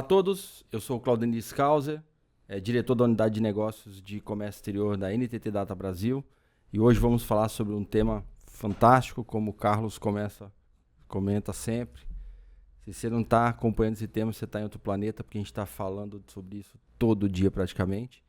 Olá a todos, eu sou o Claudenir Skauser, diretor da Unidade de Negócios de Comércio Exterior da NTT Data Brasil, e hoje vamos falar sobre um tema fantástico, como o Carlos comenta sempre. Se você não está acompanhando esse tema, você está em outro planeta, porque a gente está falando sobre isso todo dia praticamente,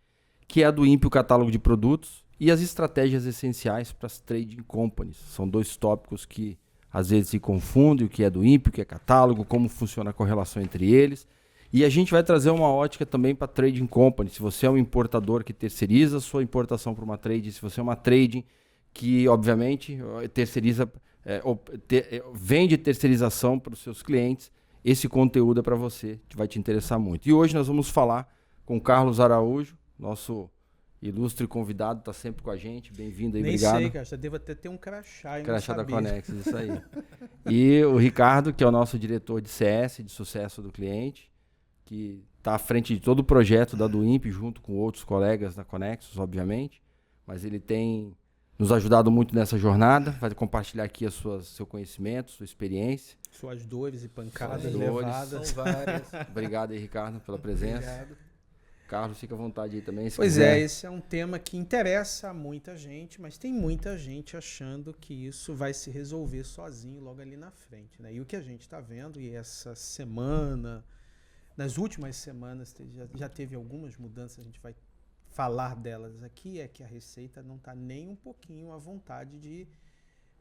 que é a do INPE, o catálogo de produtos, e as estratégias essenciais para as trading companies. São dois tópicos que às vezes se confundem, o que é do INPE, o que é catálogo, como funciona a correlação entre eles. E a gente vai trazer uma ótica também para trading company. Se você é um importador que terceiriza a sua importação para uma trading, se você é uma trading que, obviamente, terceiriza, vende terceirização para os seus clientes, esse conteúdo é para você, que vai te interessar muito. E hoje nós vamos falar com o Carlos Araújo, nosso ilustre convidado, está sempre com a gente. Bem-vindo aí, obrigado. Nem sei, cara, já devo até ter um crachá e Crachá não da sabia. Conexus, isso aí. E o Ricardo, que é o nosso diretor de CS, de sucesso do cliente, que está à frente de todo o projeto da do INPE, junto com outros colegas da Conexus, obviamente. Mas ele tem nos ajudado muito nessa jornada, vai compartilhar aqui seu conhecimento, sua experiência. Suas dores e pancadas Suas dores. levadas. São várias. Obrigado aí, Ricardo, pela presença. Obrigado. Carlos, fica à vontade aí também. Pois é, esse é um tema que interessa a muita gente, mas tem muita gente achando que isso vai se resolver sozinho logo ali na frente, né? E o que a gente está vendo, e essa semana, nas últimas semanas, já teve algumas mudanças, a gente vai falar delas aqui, é que a Receita não está nem um pouquinho à vontade de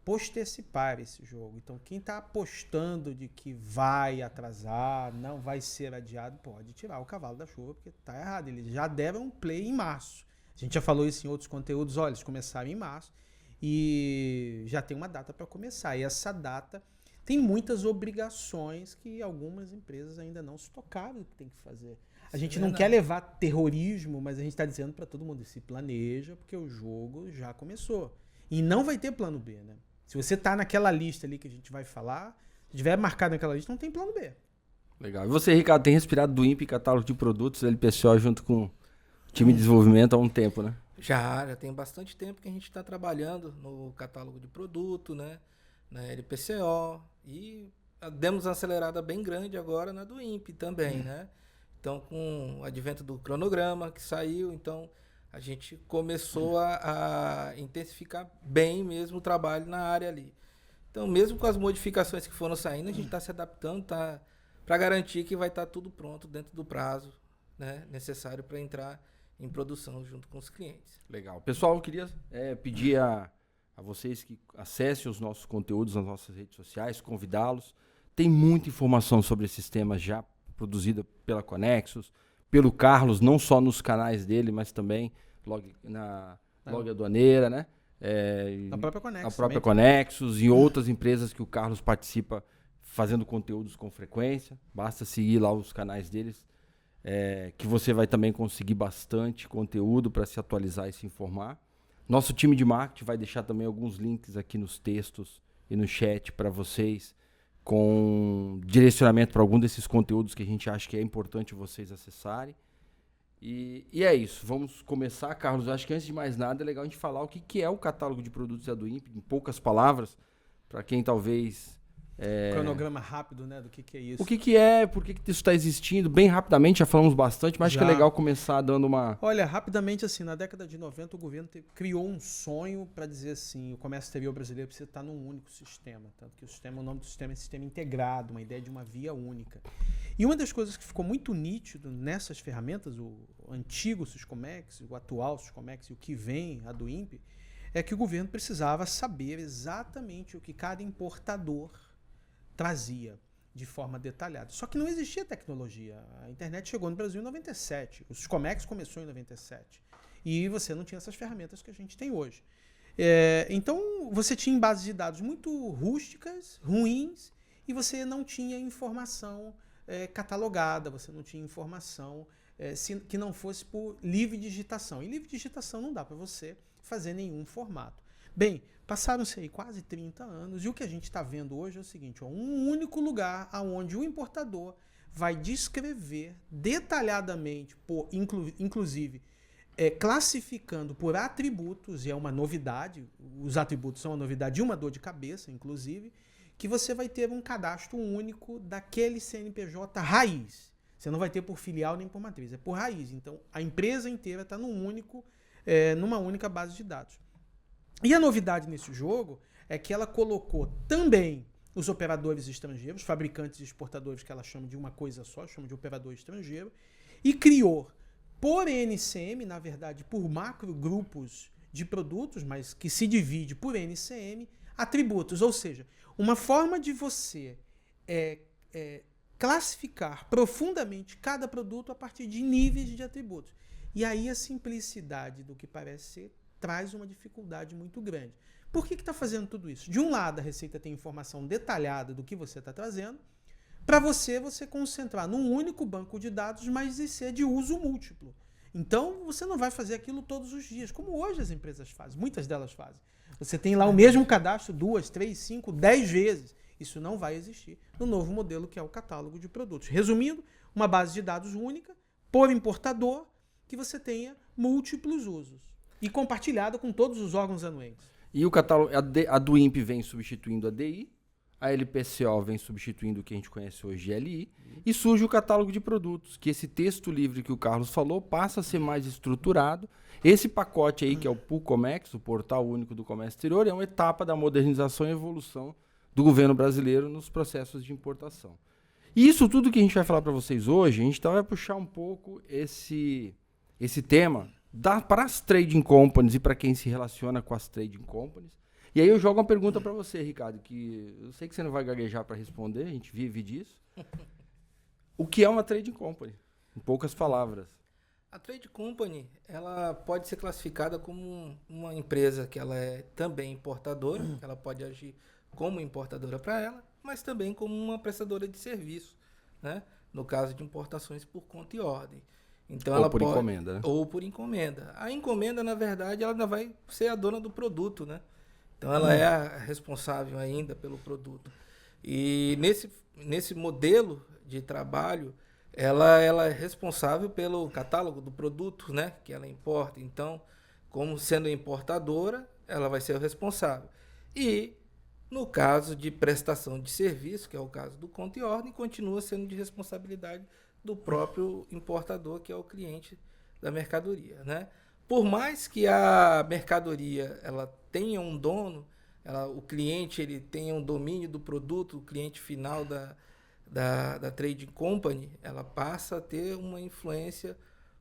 postecipar esse jogo. Então, quem está apostando de que vai atrasar, não vai ser adiado, pode tirar o cavalo da chuva, porque está errado. Eles já deram um play em março. A gente já falou isso em outros conteúdos. Olha, eles começaram em março e já tem uma data para começar. E essa data tem muitas obrigações que algumas empresas ainda não se tocaram do que tem que fazer. A gente não quer levar terrorismo, mas a gente está dizendo para todo mundo, se planeja, porque o jogo já começou. E não vai ter plano B, né? Se você tá naquela lista ali que a gente vai falar, se tiver marcado naquela lista, não tem plano B. Legal. E você, Ricardo, tem respirado do INPE, catálogo de produtos, LPCO, junto com o time de desenvolvimento há um tempo, né? Já tem bastante tempo que a gente está trabalhando no catálogo de produto, né? Na LPCO, e demos uma acelerada bem grande agora na do INPE também, né? Então, com o advento do cronograma que saiu, então a gente começou a intensificar bem mesmo o trabalho na área ali. Então, mesmo com as modificações que foram saindo, a gente está se adaptando para garantir que vai estar tudo pronto dentro do prazo, né, necessário para entrar em produção junto com os clientes. Legal. Pessoal, eu queria pedir a vocês que acessem os nossos conteúdos nas nossas redes sociais, convidá-los. Tem muita informação sobre esses temas já produzida pela Conexus, pelo Carlos, não só nos canais dele, mas também na Log Aduaneira, né? Na própria Conexus. A própria Conexus e outras empresas que o Carlos participa fazendo conteúdos com frequência. Basta seguir lá os canais deles, que você vai também conseguir bastante conteúdo para se atualizar e se informar. Nosso time de marketing vai deixar também alguns links aqui nos textos e no chat para vocês, com direcionamento para algum desses conteúdos que a gente acha que é importante vocês acessarem. E é isso. Vamos começar, Carlos. Eu acho que antes de mais nada é legal a gente falar o que é o catálogo de produtos da do INPE, em poucas palavras, para quem talvez... Cronograma rápido, né? Do que é isso. O que é, por que isso está existindo? Bem rapidamente, já falamos bastante, mas acho que é legal começar dando uma... Olha, rapidamente assim, na década de 90 o governo criou um sonho para dizer assim, o comércio exterior brasileiro precisa estar num único sistema, tanto que o nome do sistema é sistema integrado, uma ideia de uma via única. E uma das coisas que ficou muito nítido nessas ferramentas, o antigo Syscomex, o atual Syscomex e o que vem, a do INPE, é que o governo precisava saber exatamente o que cada importador trazia de forma detalhada. Só que não existia tecnologia. A internet chegou no Brasil em 97. O Syscomex começou em 97. E você não tinha essas ferramentas que a gente tem hoje. Então, você tinha bases de dados muito rústicas, ruins, e você não tinha informação catalogada, você não tinha informação que não fosse por livre digitação. E livre digitação não dá para você fazer nenhum formato. Bem, passaram-se aí quase 30 anos e o que a gente está vendo hoje é o seguinte, um único lugar onde o importador vai descrever detalhadamente, inclusive classificando por atributos, e é uma novidade, os atributos são uma novidade e uma dor de cabeça, inclusive, que você vai ter um cadastro único daquele CNPJ raiz. Você não vai ter por filial nem por matriz, é por raiz. Então, a empresa inteira está numa única base de dados. E a novidade nesse jogo é que ela colocou também os operadores estrangeiros, fabricantes e exportadores, que ela chama de uma coisa só, chama de operador estrangeiro, e criou por NCM, na verdade, por macro grupos de produtos, mas que se divide por NCM, atributos. Ou seja, uma forma de você classificar profundamente cada produto a partir de níveis de atributos. E aí a simplicidade do que parece ser traz uma dificuldade muito grande. Por que está fazendo tudo isso? De um lado, a Receita tem informação detalhada do que você está trazendo, para você concentrar num único banco de dados, mas isso é de uso múltiplo. Então, você não vai fazer aquilo todos os dias, como hoje as empresas fazem, muitas delas fazem. Você tem lá o mesmo cadastro 2, 3, 5, 10 vezes. Isso não vai existir no novo modelo, que é o catálogo de produtos. Resumindo, uma base de dados única, por importador, que você tenha múltiplos usos e compartilhada com todos os órgãos anuentes. E o catálogo, a do INPE vem substituindo a DI, a LPCO vem substituindo o que a gente conhece hoje de LI, e surge o catálogo de produtos, que esse texto livre que o Carlos falou passa a ser mais estruturado. Esse pacote aí, que é o PUComex, o Portal Único do Comércio Exterior, é uma etapa da modernização e evolução do governo brasileiro nos processos de importação. E isso tudo que a gente vai falar para vocês hoje, a gente então vai puxar um pouco esse tema para as trading companies e para quem se relaciona com as trading companies. E aí eu jogo uma pergunta para você, Ricardo, que eu sei que você não vai gaguejar para responder, a gente vive disso. O que é uma trading company? Em poucas palavras. A trade company, ela pode ser classificada como uma empresa que ela é também importadora, ela pode agir como importadora para ela, mas também como uma prestadora de serviço, né? No caso de importações por conta e ordem. Então, ou por encomenda, né? Ou por encomenda. A encomenda, na verdade, ela ainda vai ser a dona do produto, né? Então, ela é a responsável ainda pelo produto. E nesse modelo de trabalho, ela é responsável pelo catálogo do produto, né? Que ela importa. Então, como sendo importadora, ela vai ser o responsável. E, no caso de prestação de serviço, que é o caso do conta e ordem, continua sendo de responsabilidade do próprio importador, que é o cliente da mercadoria, né? Por mais que a mercadoria ela tenha um dono, o cliente ele tenha um domínio do produto, o cliente final da trading company, ela passa a ter uma influência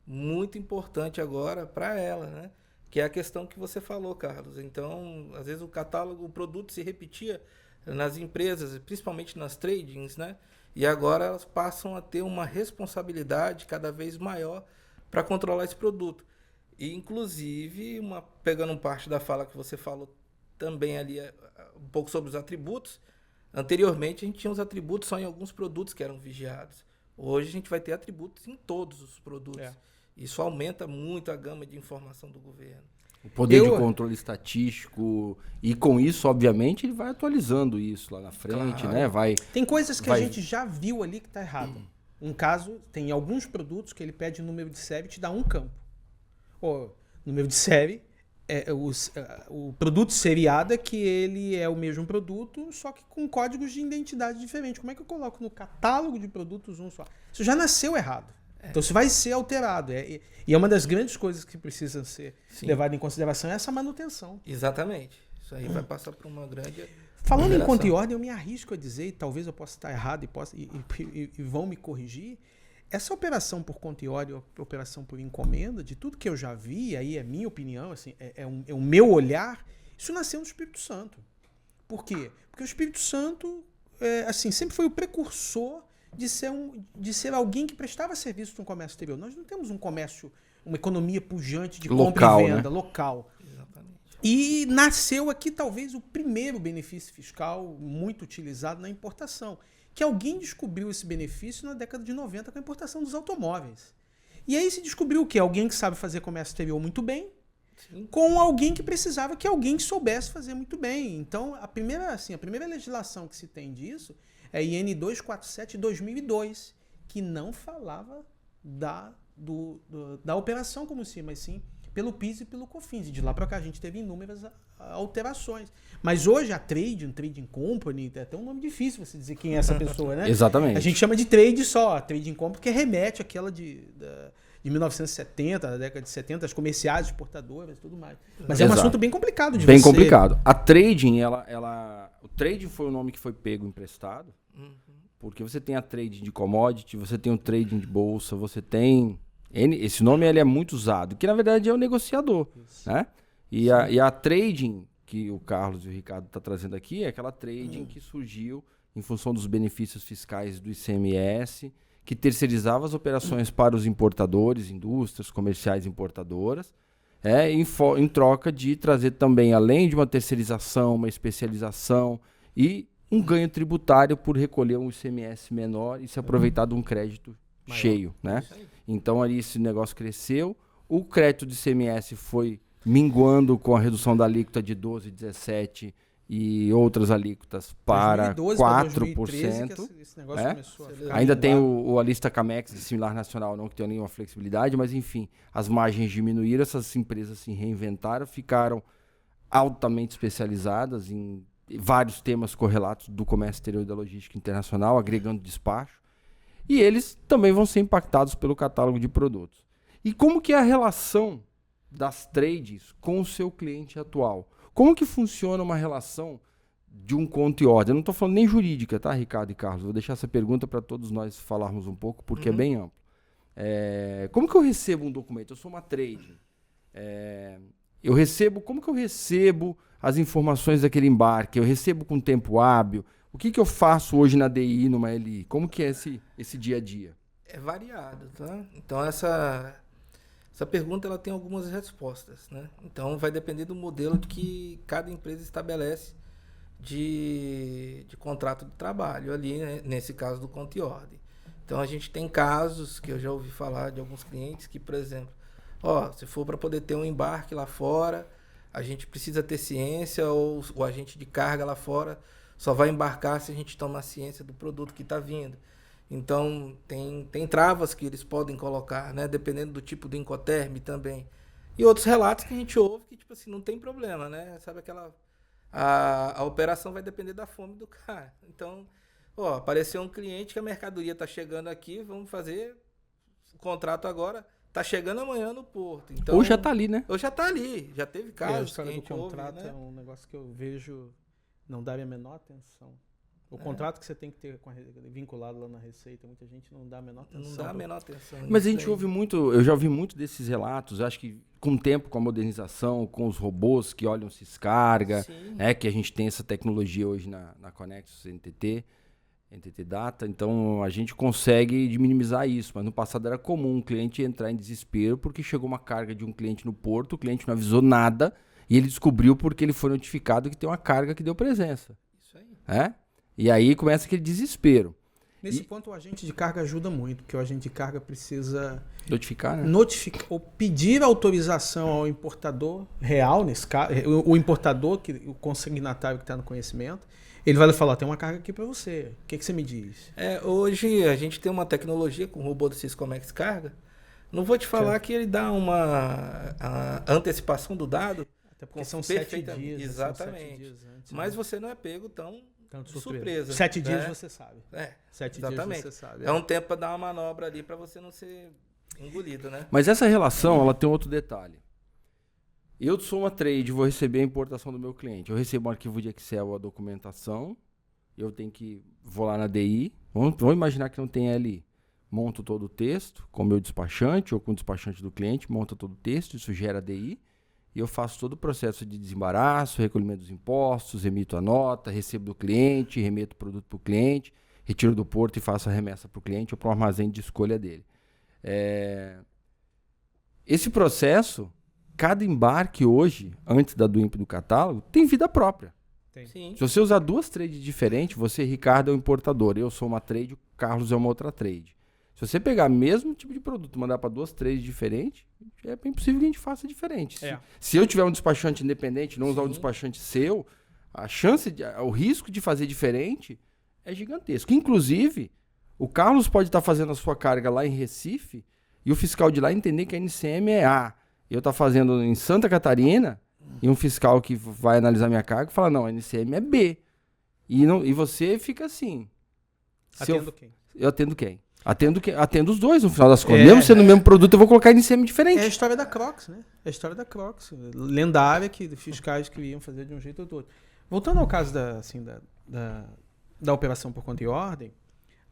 muito importante agora para ela, né? Que é a questão que você falou, Carlos. Então, às vezes o produto se repetia nas empresas, principalmente nas tradings, né? E agora elas passam a ter uma responsabilidade cada vez maior para controlar esse produto. E, inclusive, pegando parte da fala que você falou também ali, um pouco sobre os atributos, anteriormente a gente tinha os atributos só em alguns produtos que eram vigiados. Hoje a gente vai ter atributos em todos os produtos. Isso aumenta muito a gama de informação do governo. O poder de controle estatístico, e com isso, obviamente, ele vai atualizando isso lá na frente, claro, né? Tem coisas que a gente já viu ali que está errado. Um caso, tem alguns produtos que ele pede número de série e te dá um campo. O número de série, o produto seriado é que ele é o mesmo produto, só que com códigos de identidade diferentes. Como é que eu coloco no catálogo de produtos um só? Isso já nasceu errado. Então isso vai ser alterado. E é uma das grandes coisas que precisam ser levadas em consideração, é essa manutenção. Exatamente. Isso aí vai passar por uma grande... Falando em conta e ordem, eu me arrisco a dizer, e talvez eu possa estar errado e vão me corrigir, essa operação por conta e ordem, operação por encomenda, de tudo que eu já vi, aí é minha opinião, assim, é o meu olhar, isso nasceu no Espírito Santo. Por quê? Porque o Espírito Santo assim, sempre foi o precursor de ser alguém que prestava serviço no comércio exterior. Nós não temos um comércio, uma economia pujante de compra e venda, né? Local. Exatamente. E nasceu aqui talvez o primeiro benefício fiscal muito utilizado na importação, que alguém descobriu esse benefício na década de 90 com a importação dos automóveis. E aí se descobriu o quê? Alguém que sabe fazer comércio exterior muito bem, sim, com alguém que precisava que alguém soubesse fazer muito bem. Então, a primeira legislação que se tem disso é IN 247 de 2002, que não falava da operação como si, mas sim pelo PIS e pelo COFINS. E de lá para cá a gente teve inúmeras alterações. Mas hoje a Trading Company, é até um nome difícil você dizer quem é essa pessoa, né? Exatamente. A gente chama de trade só, a Trading Company, que remete àquela de 1970, da década de 70, as comerciais, exportadoras e tudo mais. Mas é um assunto bem complicado de bem complicado. A Trading, o Trading foi o nome que foi pego emprestado, porque você tem a Trading de commodity, você tem o Trading de bolsa, você tem... Esse nome ele é muito usado, que na verdade é o negociador, né? E a Trading, que o Carlos e o Ricardo estão trazendo aqui, é aquela Trading que surgiu em função dos benefícios fiscais do ICMS, que terceirizava as operações para os importadores, indústrias, comerciais importadoras, em troca de trazer também, além de uma terceirização, uma especialização e um ganho tributário por recolher um ICMS menor e se aproveitar de um crédito cheio, né? Então ali esse negócio cresceu, o crédito de ICMS foi minguando com a redução da alíquota de 12, 17 e outras alíquotas para 2012 4%. Para 2013 que esse negócio começou a ficar Ainda tem minguado. a lista Camex de similar nacional, não que tenha nenhuma flexibilidade, mas enfim, as margens diminuíram, essas empresas se reinventaram, ficaram altamente especializadas em vários temas correlatos do comércio exterior e da logística internacional, agregando despacho, e eles também vão ser impactados pelo catálogo de produtos. E como que é a relação das trades com o seu cliente atual? Como que funciona uma relação de um conto e ordem? Eu não estou falando nem jurídica, tá, Ricardo e Carlos? Vou deixar essa pergunta para todos nós falarmos um pouco, porque é bem amplo. Como que eu recebo um documento? Eu sou uma trade. Como que eu recebo as informações daquele embarque? Eu recebo com tempo hábil? O que eu faço hoje na DI, numa LI? Como que é esse dia a dia? É variado, tá? Então essa pergunta ela tem algumas respostas, né? Então vai depender do modelo que cada empresa estabelece de contrato de trabalho ali, né? Nesse caso do conta e ordem. Então a gente tem casos que eu já ouvi falar de alguns clientes que, por exemplo, se for para poder ter um embarque lá fora, a gente precisa ter ciência, ou o agente de carga lá fora só vai embarcar se a gente tomar ciência do produto que está vindo. Então, tem travas que eles podem colocar, né? Dependendo do tipo do Incoterm também. E outros relatos que a gente ouve que, tipo assim, não tem problema, né? Sabe aquela... A operação vai depender da fome do cara. Então, apareceu um cliente que a mercadoria está chegando aqui, vamos fazer o contrato agora, está chegando amanhã no porto. Então, ou já está ali, né? Ou já está ali. Já teve casos que a do gente contrato ouve, né? é um negócio que eu vejo não dar a menor atenção. O contrato que você tem que ter vinculado lá na Receita, muita gente não dá a menor atenção. Não dá a menor atenção. Mas a gente ouve muito, eu já ouvi muito desses relatos, acho que com o tempo, com a modernização, com os robôs que olham se descarga, que a gente tem essa tecnologia hoje na Connexus NTT Data, então a gente consegue minimizar isso, mas no passado era comum um cliente entrar em desespero porque chegou uma carga de um cliente no porto, o cliente não avisou nada e ele descobriu porque ele foi notificado que tem uma carga que deu presença. Isso aí. E aí começa aquele desespero. Nesse ponto o agente de carga ajuda muito, porque o agente de carga precisa notificar, né? Ou pedir autorização ao importador real, nesse caso, o importador, o consignatário que está no conhecimento, ele vai falar, tem uma carga aqui para você, o que você me diz? Hoje a gente tem uma tecnologia com o robô do Syscomex Carga, não vou te falar que ele dá a antecipação do dado. Até porque são 7 dias. Exatamente. São 7 dias antes, mas você não é pego tanto de surpresa. 7 dias você sabe. 7 dias você sabe. É um tempo para dar uma manobra ali para você não ser engolido, né? Mas essa relação, ela tem outro detalhe. Eu sou uma trade, vou receber a importação do meu cliente. Eu recebo um arquivo de Excel, a documentação. Vou lá na DI. Vamos imaginar que não tem LI. Monto todo o texto com o meu despachante ou com o despachante do cliente. Monta todo o texto, isso gera DI. E eu faço todo o processo de desembaraço, recolhimento dos impostos, emito a nota, recebo do cliente, remeto o produto para o cliente, retiro do porto e faço a remessa para o cliente ou para o armazém de escolha dele. Esse processo, cada embarque hoje, antes do INPE do catálogo, tem vida própria. Sim. Se você usar 2 trades diferentes, você, Ricardo, é o importador, eu sou uma trade, o Carlos é uma outra trade. Se você pegar o mesmo tipo de produto e mandar para 2 trades diferentes, é bem possível que a gente faça diferente. Se eu tiver um despachante independente, não usar um despachante seu, o risco de fazer diferente é gigantesco. Inclusive, o Carlos pode estar fazendo a sua carga lá em Recife e o fiscal de lá entender que a NCM é A e eu tá fazendo em Santa Catarina, e um fiscal que vai analisar minha carga fala, não, a NCM é B. E você fica assim. Atendo quem? Eu atendo quem? Atendo os dois, no final das contas. Mesmo sendo o mesmo produto, eu vou colocar NCM diferente. É a história da Crocs, né? É a história da Crocs. Lendária, que fiscais queriam fazer de um jeito ou do outro. Voltando ao caso da operação por conta e ordem,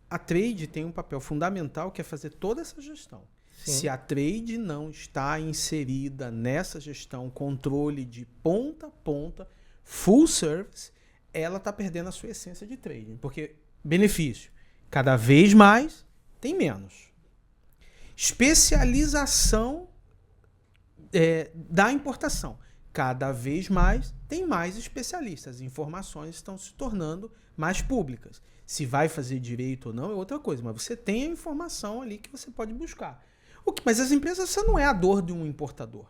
a trade tem um papel fundamental que é fazer toda essa gestão. Sim. Se a trade não está inserida nessa gestão, controle de ponta a ponta, full service, ela está perdendo a sua essência de trading. Porque benefício, cada vez mais tem menos. Especialização da importação. Cada vez mais tem mais especialistas. As informações estão se tornando mais públicas. Se vai fazer direito ou não é outra coisa, mas você tem a informação ali que você pode buscar. Mas as empresas, essa não é a dor de um importador.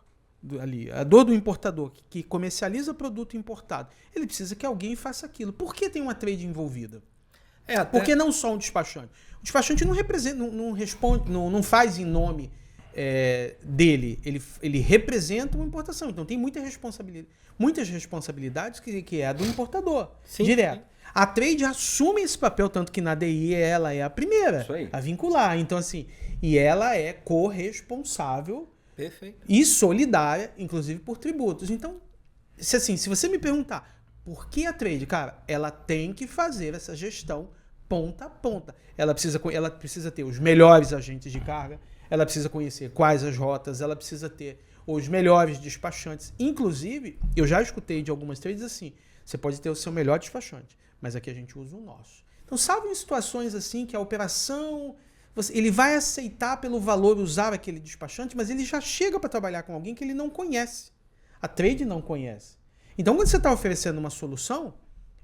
A dor do importador que comercializa produto importado. Ele precisa que alguém faça aquilo. Por que tem uma trade envolvida? Por que não só um despachante? O despachante não representa, não responde, não faz em nome dele. Ele representa uma importação. Então tem muitas responsabilidades que é a do importador. Sim, direto. Sim. A trade assume esse papel, tanto que na DI ela é a primeira a vincular. Então, assim, e ela é corresponsável e solidária, inclusive por tributos. Então, se você me perguntar por que a trade, cara, ela tem que fazer essa gestão ponta a ponta. Ela precisa ter os melhores agentes de carga, ela precisa conhecer quais as rotas, ela precisa ter os melhores despachantes. Inclusive, eu já escutei de algumas trades assim, você pode ter o seu melhor despachante, mas aqui a gente usa o nosso. Então, sabe em situações assim que a operação, ele vai aceitar pelo valor usar aquele despachante, mas ele já chega para trabalhar com alguém que ele não conhece. A trade não conhece. Então, quando você está oferecendo uma solução,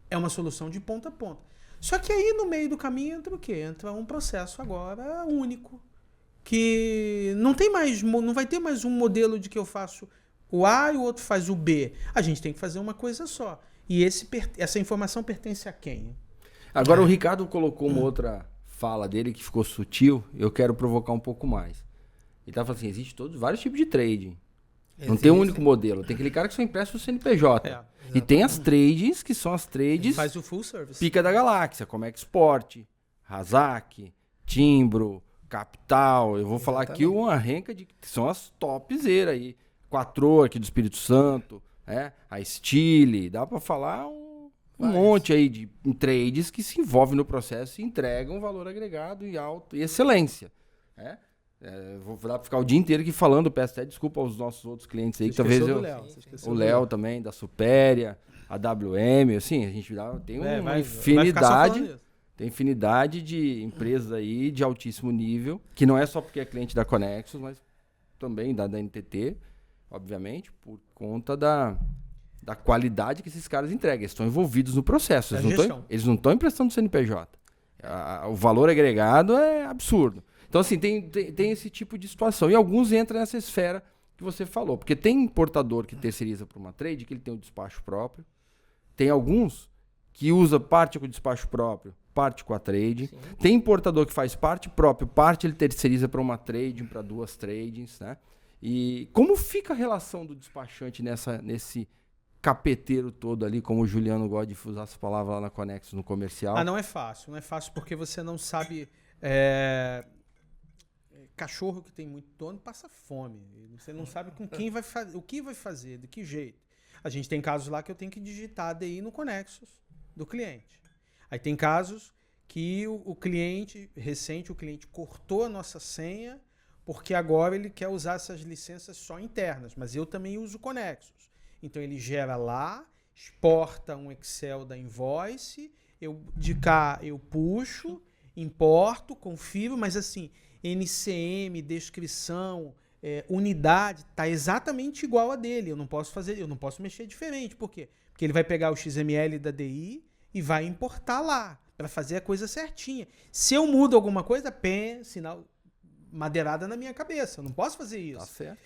é uma solução de ponta a ponta. Só que aí, no meio do caminho, entra o quê? Entra um processo agora único, que não vai ter mais um modelo de que eu faço o A e o outro faz o B. A gente tem que fazer uma coisa só. E essa informação pertence a quem? Agora o Ricardo colocou uma outra fala dele que ficou sutil, eu quero provocar um pouco mais. Ele tá falando assim, existem vários tipos de trading. Não tem um único modelo. Tem aquele cara que só empresta o CNPJ. E tem as trades, que são as trades... Ele faz o full service. Pica da galáxia, como Export, Razak, Timbro, Capital. Eu vou falar aqui uma renca que são as topzeiras aí. Quattro aqui do Espírito Santo, a Stile. Dá para falar um monte aí de trades que se envolvem no processo e entregam valor agregado e alto e excelência. Vou dar para ficar o dia inteiro aqui falando, peço até desculpa aos nossos outros clientes aí, que talvez o Léo também, da Supéria, a WM, assim, a gente tem uma infinidade, tem infinidade de empresas aí de altíssimo nível, que não é só porque é cliente da Conexus, mas também da NTT, obviamente, por conta da qualidade que esses caras entregam. Eles estão envolvidos no processo, eles não estão emprestando CNPJ. O valor agregado é absurdo. Então, assim, tem esse tipo de situação. E alguns entram nessa esfera que você falou. Porque tem importador que terceiriza para uma trade, que ele tem o despacho próprio. Tem alguns que usa parte com o despacho próprio, parte com a trade. Sim. Tem importador que faz parte próprio, parte ele terceiriza para uma trading, para duas tradings, né? E como fica a relação do despachante nesse capeteiro todo ali, como o Juliano gosta de usar essa palavra lá na Conexus, no comercial? Não é fácil. Não é fácil porque você não sabe... Cachorro que tem muito dono passa fome. Você não sabe com quem vai fazer, o que vai fazer, de que jeito. A gente tem casos lá que eu tenho que digitar a DI no Conexus do cliente. Aí tem casos que o cliente cortou a nossa senha porque agora ele quer usar essas licenças só internas, mas eu também uso Conexus. Então ele gera lá, exporta um Excel da invoice, de cá eu puxo, importo, confiro, mas assim... NCM, descrição, unidade, tá exatamente igual a dele. Eu não posso mexer diferente. Por quê? Porque ele vai pegar o XML da DI e vai importar lá, para fazer a coisa certinha. Se eu mudo alguma coisa, sinal madeirada na minha cabeça. Eu não posso fazer isso. Tá certo.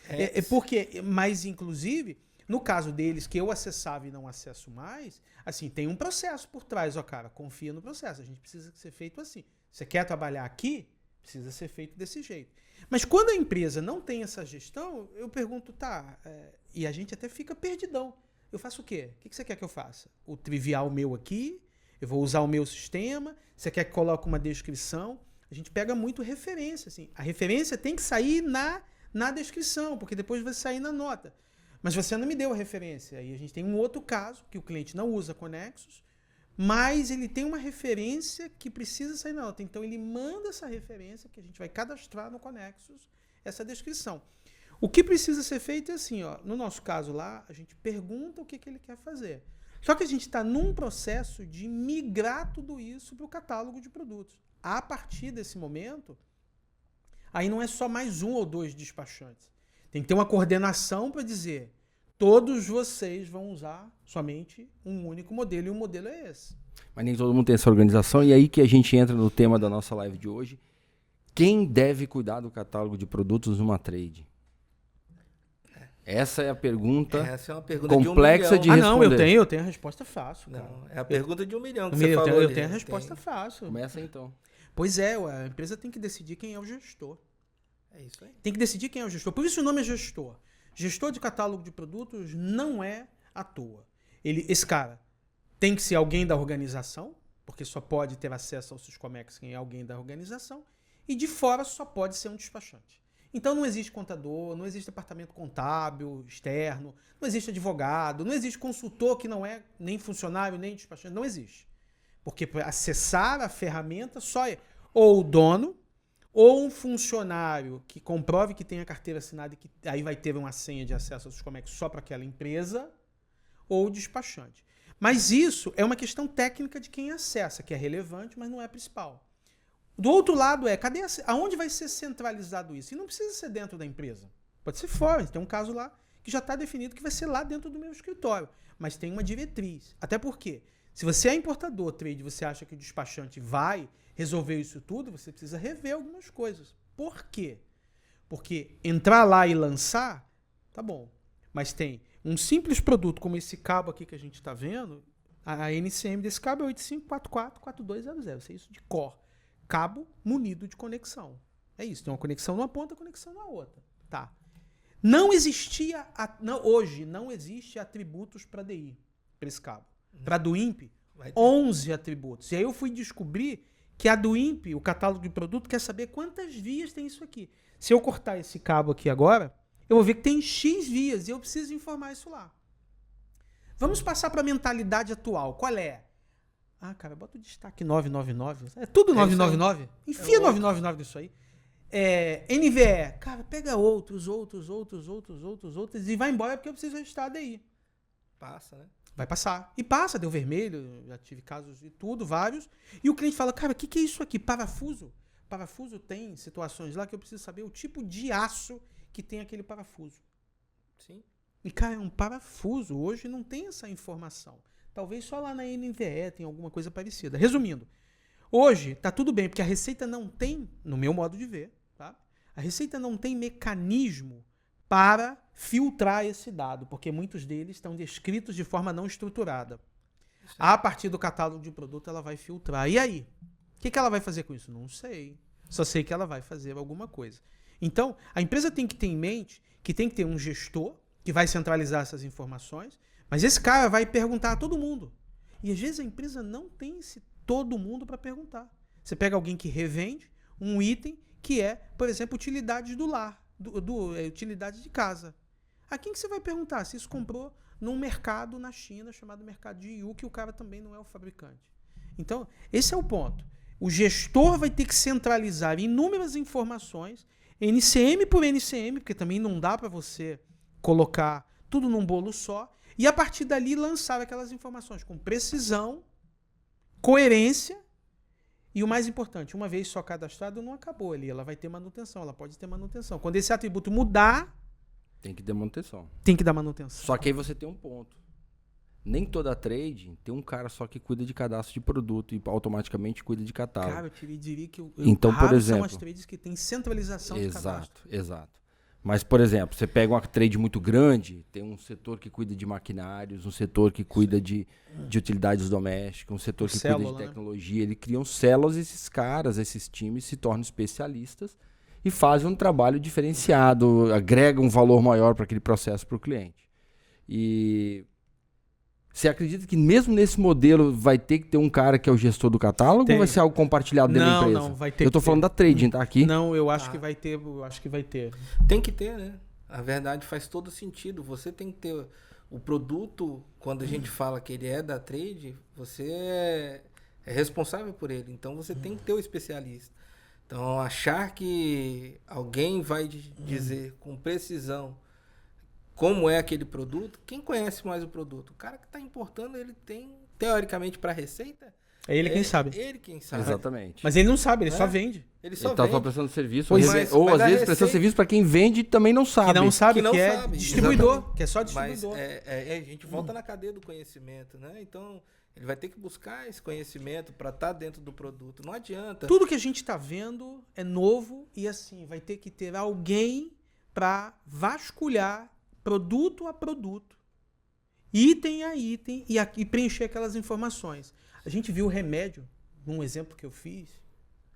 Porque, mas inclusive, no caso deles, que eu acessava e não acesso mais, assim, tem um processo por trás. Cara, confia no processo. A gente precisa ser feito assim. Você quer trabalhar aqui? Precisa ser feito desse jeito. Mas quando a empresa não tem essa gestão, eu pergunto, e a gente até fica perdidão. Eu faço o quê? O que você quer que eu faça? O trivial meu aqui, eu vou usar o meu sistema, você quer que coloque uma descrição? A gente pega muito referência, assim. A referência tem que sair na descrição, porque depois vai sair na nota. Mas você não me deu a referência. Aí a gente tem um outro caso, que o cliente não usa Connexus, mas ele tem uma referência que precisa sair na nota. Então ele manda essa referência, que a gente vai cadastrar no Connexus, essa descrição. O que precisa ser feito é assim, no nosso caso lá, a gente pergunta o que ele quer fazer. Só que a gente está num processo de migrar tudo isso para o catálogo de produtos. A partir desse momento, aí não é só mais 1 ou 2 despachantes. Tem que ter uma coordenação para dizer, todos vocês vão usar somente um único modelo, e o modelo é esse. Mas nem todo mundo tem essa organização, e aí que a gente entra no tema da nossa live de hoje. Quem deve cuidar do catálogo de produtos numa trade? Essa é a pergunta complexa de responder. Eu tenho a resposta fácil. Cara. Não, é a pergunta de 1 milhão que você falou. Eu tenho a resposta fácil. Começa então. Pois é, a empresa tem que decidir quem é o gestor. É isso aí. Tem que decidir quem é o gestor. Por isso o nome é gestor. Gestor de catálogo de produtos não é à toa. Esse cara tem que ser alguém da organização, porque só pode ter acesso ao Syscomex quem é alguém da organização, e de fora só pode ser um despachante. Então não existe contador, não existe departamento contábil externo, não existe advogado, não existe consultor que não é nem funcionário, nem despachante, não existe. Porque para acessar a ferramenta só é ou o dono, ou um funcionário que comprove que tem a carteira assinada e que aí vai ter uma senha de acesso ao Syscomex só para aquela empresa, ou o despachante. Mas isso é uma questão técnica de quem acessa, que é relevante, mas não é a principal. Do outro lado aonde vai ser centralizado isso? E não precisa ser dentro da empresa. Pode ser fora. Tem um caso lá que já está definido que vai ser lá dentro do meu escritório. Mas tem uma diretriz. Até porque, se você é importador, trade, você acha que o despachante vai resolver isso tudo, você precisa rever algumas coisas. Por quê? Porque entrar lá e lançar, tá bom. Mas tem um simples produto como esse cabo aqui que a gente está vendo, a NCM desse cabo é 85444200. Isso é isso de core. Cabo munido de conexão. É isso, tem uma conexão numa ponta, conexão na outra. Tá. Não existia, hoje não existe atributos para DI, para esse cabo. Para do INPE, 11 atributos. E aí eu fui descobrir que a do INPE, o catálogo de produto, quer saber quantas vias tem isso aqui. Se eu cortar esse cabo aqui agora, eu vou ver que tem X vias e eu preciso informar isso lá. Vamos passar para a mentalidade atual. Qual é? Cara, bota o destaque 999. É tudo 999. Enfia 999 nisso aí. NVE. Cara, pega outros e vai embora porque eu preciso registrar a DI. Passa, né? Vai passar. E passa, deu vermelho, já tive casos de tudo, vários. E o cliente fala, cara, o que é isso aqui? Parafuso? Parafuso tem situações lá que eu preciso saber o tipo de aço que tem aquele parafuso. Sim. E, cara, é um parafuso. Hoje não tem essa informação. Talvez só lá na NVE tem alguma coisa parecida. Resumindo, hoje tá tudo bem, porque a Receita não tem, no meu modo de ver, tá? A Receita não tem mecanismo para filtrar esse dado, porque muitos deles estão descritos de forma não estruturada. Sim. A partir do catálogo de produto, ela vai filtrar. E aí? O que ela vai fazer com isso? Não sei. Só sei que ela vai fazer alguma coisa. Então, a empresa tem que ter em mente que tem que ter um gestor que vai centralizar essas informações, mas esse cara vai perguntar a todo mundo. E às vezes a empresa não tem esse todo mundo para perguntar. Você pega alguém que revende um item que é, por exemplo, utilidades do lar, utilidades de casa. A quem que você vai perguntar se isso comprou num mercado na China chamado mercado de Yu, que o cara também não é o fabricante. Então, esse é o ponto. O gestor vai ter que centralizar inúmeras informações, NCM por NCM, porque também não dá para você colocar tudo num bolo só, e a partir dali lançar aquelas informações com precisão, coerência e o mais importante, uma vez só cadastrado, não acabou ali. Ela vai ter manutenção, ela pode ter manutenção. Quando esse atributo mudar... Tem que ter manutenção. Tem que dar manutenção. Só que aí você tem um ponto. Nem toda trade tem um cara só que cuida de cadastro de produto e automaticamente cuida de catálogo. Cara, eu diria que então, por exemplo, são as trades que têm centralização de cadastro. Exato. Mas, por exemplo, você pega uma trade muito grande, tem um setor que cuida de maquinários, um setor que cuida de utilidades domésticas, um setor que cuida de tecnologia. Ele cria células e esses caras, esses times se tornam especialistas e fazem um trabalho diferenciado, agregam um valor maior para aquele processo para o cliente. E você acredita que mesmo nesse modelo vai ter que ter um cara que é o gestor do catálogo Tem. ou vai ser algo compartilhado dentro da empresa? Não, vai ter Eu tô que falando ter. da trading, tá aqui? Não, eu acho que vai ter, Tem que ter, né? A verdade faz todo sentido. Você tem que ter o produto, quando a gente fala que ele é da trade, você é responsável por ele. Então você tem que ter o especialista. Então achar que alguém vai dizer com precisão como é aquele produto, quem conhece mais o produto? O cara que está importando, ele tem, teoricamente, para receita, é ele quem sabe. ele quem sabe. Exatamente. Mas ele não sabe, ele só vende. Ele só Ele tá só vende. prestando serviço, Pois ou é, às mas a vezes prestando receita- serviço para quem vende e também não sabe. Que não sabe Que não que é sabe, distribuidor, exatamente. que é só Mas distribuidor. a gente volta na cadeia do conhecimento, né? Então, ele vai ter que buscar esse conhecimento para estar dentro do produto. Não adianta. Tudo que a gente está vendo é novo e assim, vai ter que ter alguém para vasculhar produto a produto, item a item e preencher aquelas informações. A gente viu o remédio, num exemplo que eu fiz,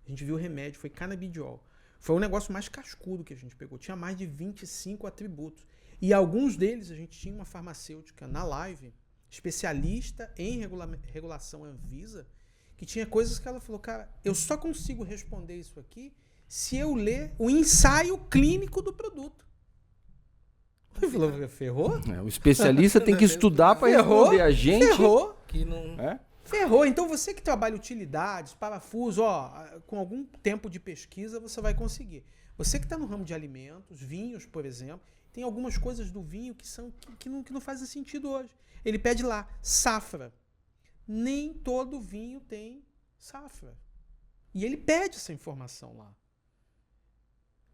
a gente viu o remédio, foi canabidiol. Foi o negócio mais cascudo que a gente pegou. Tinha mais de 25 atributos. E alguns deles, a gente tinha uma farmacêutica na live, especialista em regulação Anvisa, que tinha coisas que ela falou, cara, eu só consigo responder isso aqui se eu ler o ensaio clínico do produto. Ele falou, ferrou? O especialista tem que estudar para responder a gente. Ferrou. Que não... Ferrou. Então você que trabalha utilidades, parafuso, com algum tempo de pesquisa você vai conseguir. Você que está no ramo de alimentos, vinhos, por exemplo, tem algumas coisas do vinho que não fazem sentido hoje. Ele pede lá, safra. Nem todo vinho tem safra. E ele pede essa informação lá.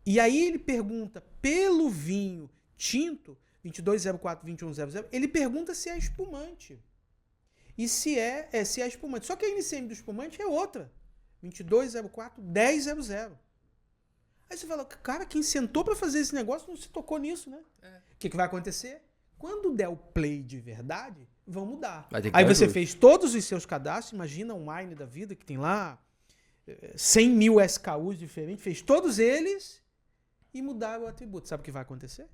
E aí ele pergunta, pelo vinho tinto, 2204, 2100, ele pergunta se é espumante. E se é espumante. Só que a NCM do espumante é outra. 2204, 1000. Aí você fala, cara, quem sentou para fazer esse negócio não se tocou nisso, né? O que vai acontecer? Quando der o play de verdade, vão mudar. Aí você fez todos os seus cadastros, imagina um Wine da vida que tem lá 100 mil SKUs diferentes, fez todos eles e mudaram o atributo. Sabe o que vai acontecer?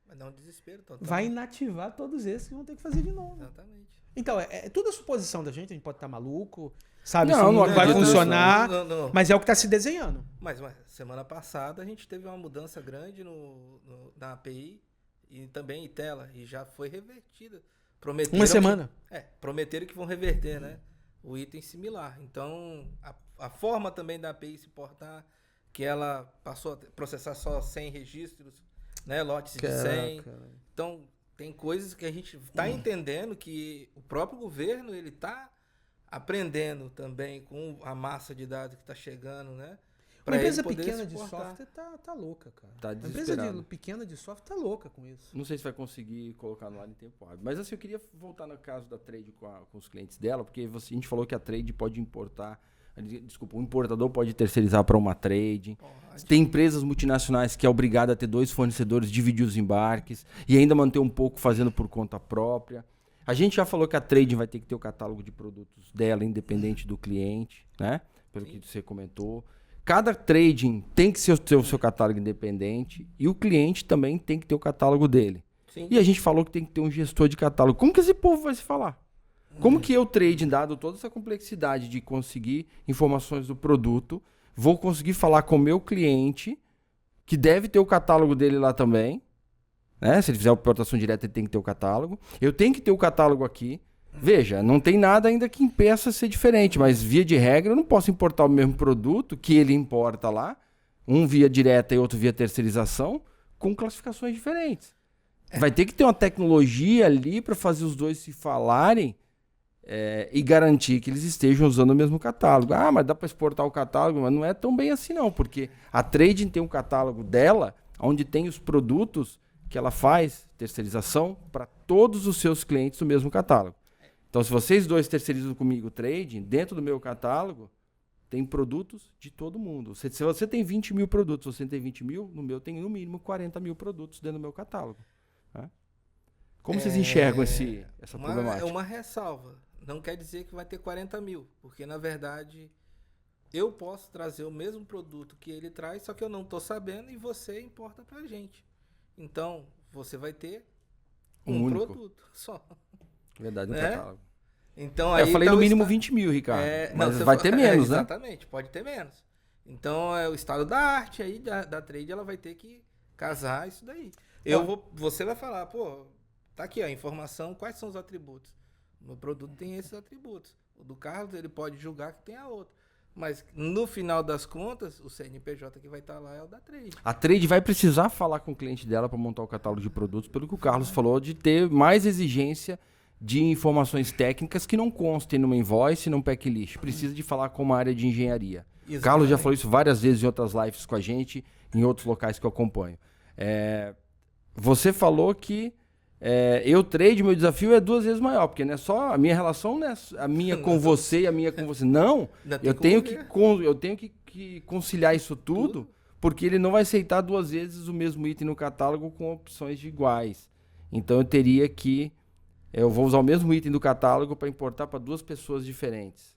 Vai dar um desespero total. Vai inativar todos esses que vão ter que fazer de novo. Exatamente. Então, é tudo a suposição da gente, a gente pode estar maluco, sabe? Não, Isso não vai acredito funcionar, Não. mas é o que está se desenhando. Mas semana passada a gente teve uma mudança grande na API e também em tela, e já foi revertida. Prometeram Uma semana. Prometeram que vão reverter, né? O item similar. Então, a forma também da API se portar, que ela passou a processar só 100 registros, né? Lotes de 100. Então, tem coisas que a gente está entendendo que o próprio governo ele está aprendendo também com a massa de dados que está chegando, né? Uma empresa pequena de software tá louca, cara. Tá Uma empresa pequena de software tá louca com isso. Não sei se vai conseguir colocar no ar em tempo hábil. Mas assim, eu queria voltar no caso da trade com os clientes dela, porque a gente falou que a trade pode importar. Desculpa, o importador pode terceirizar para uma trade. Tem empresas multinacionais que é obrigada a ter 2 fornecedores, dividir os embarques e ainda manter um pouco fazendo por conta própria. A gente já falou que a trade vai ter que ter o catálogo de produtos dela, independente do cliente, né? Pelo que você comentou. Cada trading tem que ter o seu catálogo independente e o cliente também tem que ter o catálogo dele. Sim. E a gente falou que tem que ter um gestor de catálogo. Como que esse povo vai se falar? Como que eu, trading, dado toda essa complexidade de conseguir informações do produto, vou conseguir falar com o meu cliente, que deve ter o catálogo dele lá também, né? Se ele fizer a importação direta, ele tem que ter o catálogo. Eu tenho que ter o catálogo aqui. Veja, não tem nada ainda que impeça ser diferente, mas via de regra eu não posso importar o mesmo produto que ele importa lá, um via direta e outro via terceirização, com classificações diferentes. Vai ter que ter uma tecnologia ali para fazer os dois se falarem e garantir que eles estejam usando o mesmo catálogo. Ah, mas dá para exportar o catálogo, mas não é tão bem assim não, porque a trading tem um catálogo dela, onde tem os produtos que ela faz, terceirização, para todos os seus clientes no mesmo catálogo. Então, se vocês dois terceirizam comigo o trading, dentro do meu catálogo, tem produtos de todo mundo. Se você tem 20 mil produtos, você tem 20 mil, no meu tem no mínimo 40 mil produtos dentro do meu catálogo. Né? Como vocês enxergam essa problemática? É uma ressalva. Não quer dizer que vai ter 40 mil, porque, na verdade, eu posso trazer o mesmo produto que ele traz, só que eu não estou sabendo e você importa pra gente. Então, você vai ter um único produto só. Verdade, no Né? catálogo. Então, Eu aí falei tá no o mínimo esta- 20 mil, Ricardo. não, Mas você vai fa- ter menos, né? Exatamente, pode ter menos. Então, é o estado da arte aí, da trade, ela vai ter que casar isso daí. Você vai falar, pô, tá aqui a informação, quais são os atributos? O meu produto tem esses atributos. O do Carlos, ele pode julgar que tem a outra. Mas, no final das contas, o CNPJ que vai estar lá é o da trade. A trade vai precisar falar com o cliente dela para montar o catálogo de produtos, pelo que o Carlos falou, de ter mais exigência de informações técnicas que não constem numa invoice, num packlist. Precisa de falar com uma área de engenharia. O Carlos já falou isso várias vezes em outras lives com a gente, em outros locais que eu acompanho. Você falou que eu trade, meu desafio é 2 vezes maior, porque não é só a minha relação, não é a minha com você e a minha com você. Não, eu tenho que conciliar isso tudo, porque ele não vai aceitar 2 vezes o mesmo item no catálogo com opções de iguais. Então eu teria que... Eu vou usar o mesmo item do catálogo para importar para 2 pessoas diferentes.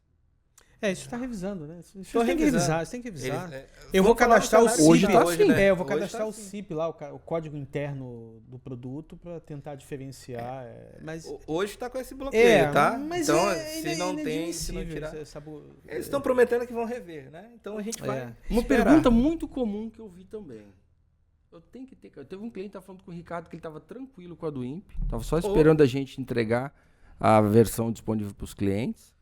Isso está revisando, né? Isso Tô tem que revisando. revisar, isso tem que revisar. Eles- Eu vou falar cadastrar no o cenário Hoje CIP. tá assim. né? Eu vou Hoje cadastrar tá o assim. CIP lá, o código interno do produto, para tentar diferenciar. Mas Hoje tá com esse bloqueio, tá? mas Então, ainda se não é tem, se não inadmissível, tirar... sabe? Eles estão prometendo que vão rever, né? Então a gente vai Uma esperar. pergunta muito comum que eu vi também. Eu teve um cliente que estava falando com o Ricardo que ele estava tranquilo com a do INPE, estava só esperando a gente entregar a versão disponível para os clientes.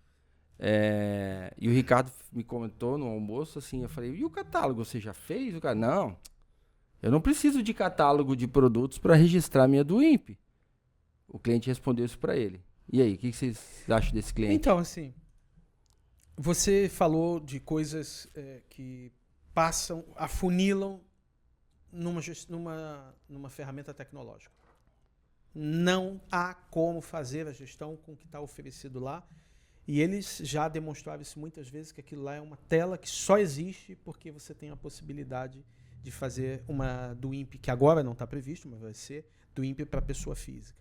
E o Ricardo me comentou no almoço assim, eu falei, e o catálogo você já fez? O cara, não, eu não preciso de catálogo de produtos para registrar a minha do INPE. O cliente respondeu isso para ele. E aí, o que vocês acham desse cliente? Então, assim, você falou de coisas que afunilam numa ferramenta tecnológica. Não há como fazer a gestão com o que está oferecido lá. E eles já demonstraram isso muitas vezes, que aquilo lá é uma tela que só existe porque você tem a possibilidade de fazer uma do INPE, que agora não está previsto, mas vai ser do INPE para pessoa física.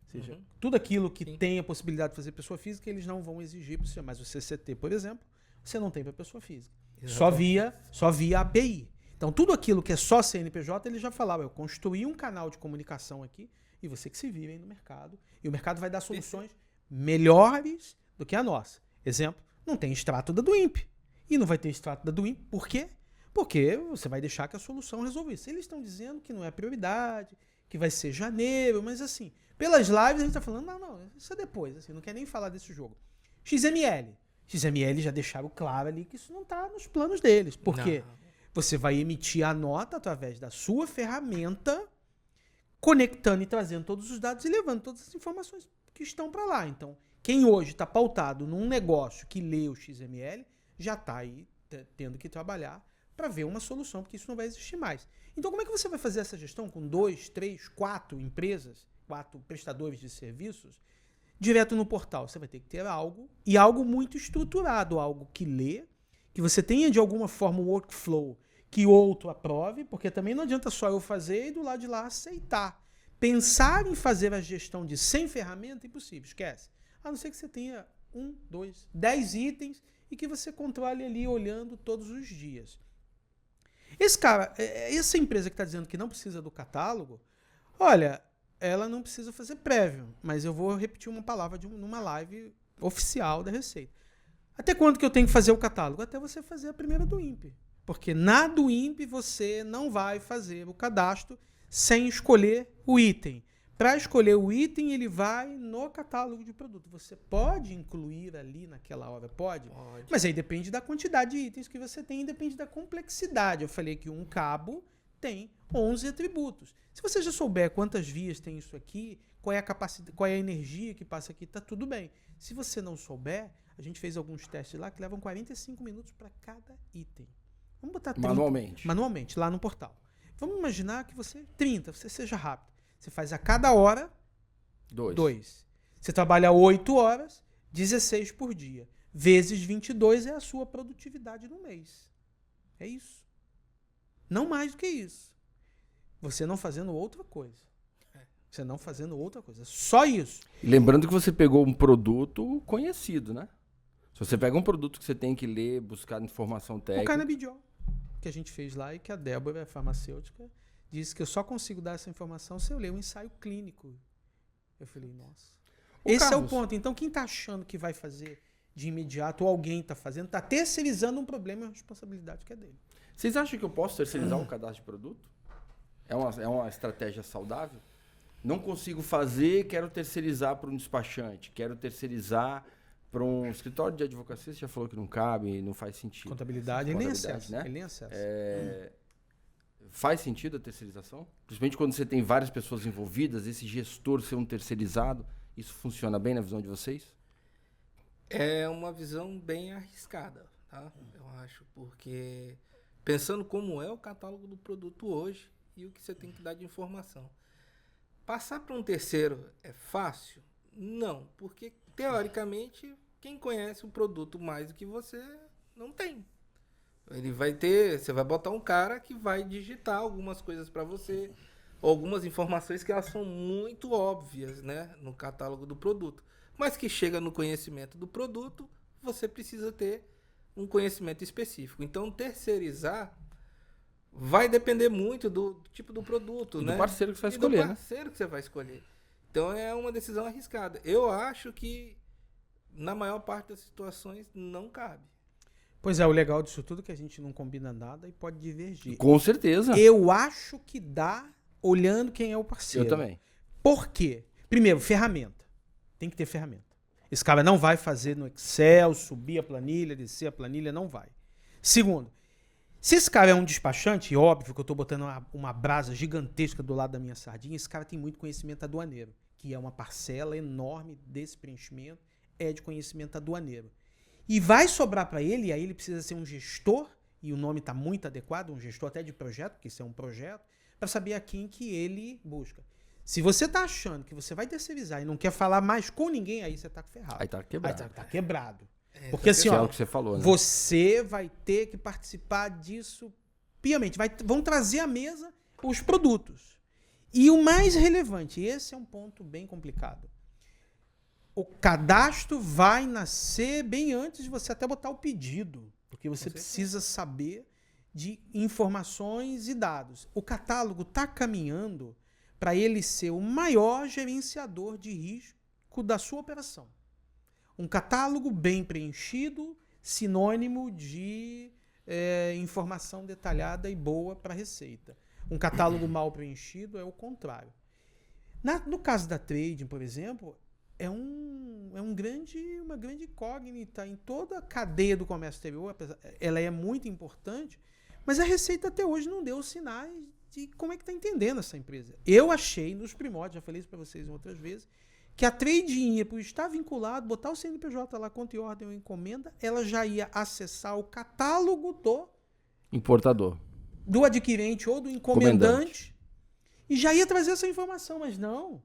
Ou seja, tudo aquilo que tem a possibilidade de fazer pessoa física, eles não vão exigir para você. Mas o CCT, por exemplo, você não tem para pessoa física. Só via API. Então, tudo aquilo que é só CNPJ, ele já falava, eu construí um canal de comunicação aqui e você que se vira aí no mercado. E o mercado vai dar soluções melhores do que a nossa. Exemplo, não tem extrato da do INPE. E não vai ter extrato da do INPE. Por quê? Porque você vai deixar que a solução resolva isso. Eles estão dizendo que não é prioridade, que vai ser janeiro, mas assim, pelas lives a gente está falando, não, isso é depois, assim, não quer nem falar desse jogo. XML já deixaram claro ali que isso não está nos planos deles. Por quê? Você vai emitir a nota através da sua ferramenta, conectando e trazendo todos os dados e levando todas as informações que estão para lá. Então, quem hoje está pautado num negócio que lê o XML, já está aí tendo que trabalhar para ver uma solução, porque isso não vai existir mais. Então, como é que você vai fazer essa gestão com 2, 3, 4 empresas, 4 prestadores de serviços, direto no portal? Você vai ter que ter algo muito estruturado, algo que lê, que você tenha de alguma forma um workflow que outro aprove, porque também não adianta só eu fazer e do lado de lá aceitar. Pensar em fazer a gestão de 100 ferramentas é impossível, esquece. A não ser que você tenha 1, 2, 10 itens e que você controle ali olhando todos os dias. Essa empresa que está dizendo que não precisa do catálogo, olha, ela não precisa fazer prévio, mas eu vou repetir uma palavra numa live oficial da Receita. Até quando que eu tenho que fazer o catálogo? Até você fazer a primeira do INPE. Porque na do INPE você não vai fazer o cadastro sem escolher o item. Para escolher o item, ele vai no catálogo de produto. Você pode incluir ali naquela hora? Pode. Mas aí depende da quantidade de itens que você tem e depende da complexidade. Eu falei que um cabo tem 11 atributos. Se você já souber quantas vias tem isso aqui, qual é a capacidade, qual é a energia que passa aqui, tá tudo bem. Se você não souber, a gente fez alguns testes lá que levam 45 minutos para cada item. Vamos botar 30. Manualmente, lá no portal. Vamos imaginar que você seja rápido. Você faz a cada hora 2. Você trabalha 8 horas, 16 por dia. Vezes 22 é a sua produtividade no mês. É isso. Não mais do que isso. Você não fazendo outra coisa. Só isso. Lembrando que você pegou um produto conhecido, né? Se você pega um produto que você tem que ler, buscar informação O técnica... canabidiol, que a gente fez lá e que a Débora, farmacêutica, disse que eu só consigo dar essa informação se eu ler um ensaio clínico. Eu falei, nossa. Esse é o Carlos, ponto. Então, quem está achando que vai fazer de imediato, ou alguém está fazendo, está terceirizando um problema e uma responsabilidade que é dele. vocês acham que eu posso terceirizar o cadastro de produto? É uma estratégia saudável? Não consigo fazer, quero terceirizar para um despachante, quero terceirizar para um escritório de advocacia, você já falou que não cabe, não faz sentido. Contabilidade, ele nem Contabilidade, acessa. né? Ele nem acessa. Faz sentido a terceirização? Principalmente quando você tem várias pessoas envolvidas, esse gestor ser um terceirizado, isso funciona bem na visão de vocês? É uma visão bem arriscada, tá? Eu acho, porque pensando como é o catálogo do produto hoje e o que você tem que dar de informação. Passar para um terceiro é fácil? Não, porque teoricamente quem conhece o produto mais do que você não tem. Ele vai ter, você vai botar um cara que vai digitar algumas coisas para você, algumas informações que elas são muito óbvias, né, no catálogo do produto, mas que chega no conhecimento do produto, você precisa ter um conhecimento específico. Então, terceirizar vai depender muito do tipo do produto, né? Do parceiro que você vai E escolher, do né? parceiro que você vai escolher. Então, é uma decisão arriscada. Eu acho que, na maior parte das situações, não cabe. Pois é, o legal disso tudo é que a gente não combina nada e pode divergir. Com certeza. Eu acho que dá olhando quem é o parceiro. Eu também. Por quê? Primeiro, ferramenta. Tem que ter ferramenta. Esse cara não vai fazer no Excel, subir a planilha, descer a planilha, não vai. Segundo, se esse cara é um despachante, e óbvio que eu estou botando uma brasa gigantesca do lado da minha sardinha, esse cara tem muito conhecimento aduaneiro, que é uma parcela enorme desse preenchimento, é de conhecimento aduaneiro. E vai sobrar para ele, e aí ele precisa ser um gestor, e o nome está muito adequado, um gestor até de projeto, porque isso é um projeto, para saber a quem que ele busca. Se você está achando que você vai terceirizar e não quer falar mais com ninguém, aí você está ferrado. Aí tá quebrado. Aí tá quebrado. É, Porque assim, Que é ó, o que você falou, né? você vai ter que participar disso piamente. Vão trazer à mesa os produtos. E o mais relevante, esse é um ponto bem complicado. O cadastro vai nascer bem antes de você até botar o pedido. Porque você precisa saber de informações e dados. O catálogo está caminhando para ele ser o maior gerenciador de risco da sua operação. Um catálogo bem preenchido, sinônimo de informação detalhada e boa para a receita. Um catálogo mal preenchido é o contrário. No caso da trading, por exemplo, é uma grande incógnita em toda a cadeia do comércio exterior. Ela é muito importante, mas a Receita até hoje não deu sinais de como é que está entendendo essa empresa. Eu achei, nos primórdios, já falei isso para vocês outras vezes, que a trading ia, por estar vinculado, botar o CNPJ lá, conta e ordem ou encomenda, ela já ia acessar o catálogo Importador. do adquirente ou do encomendante e já ia trazer essa informação, mas não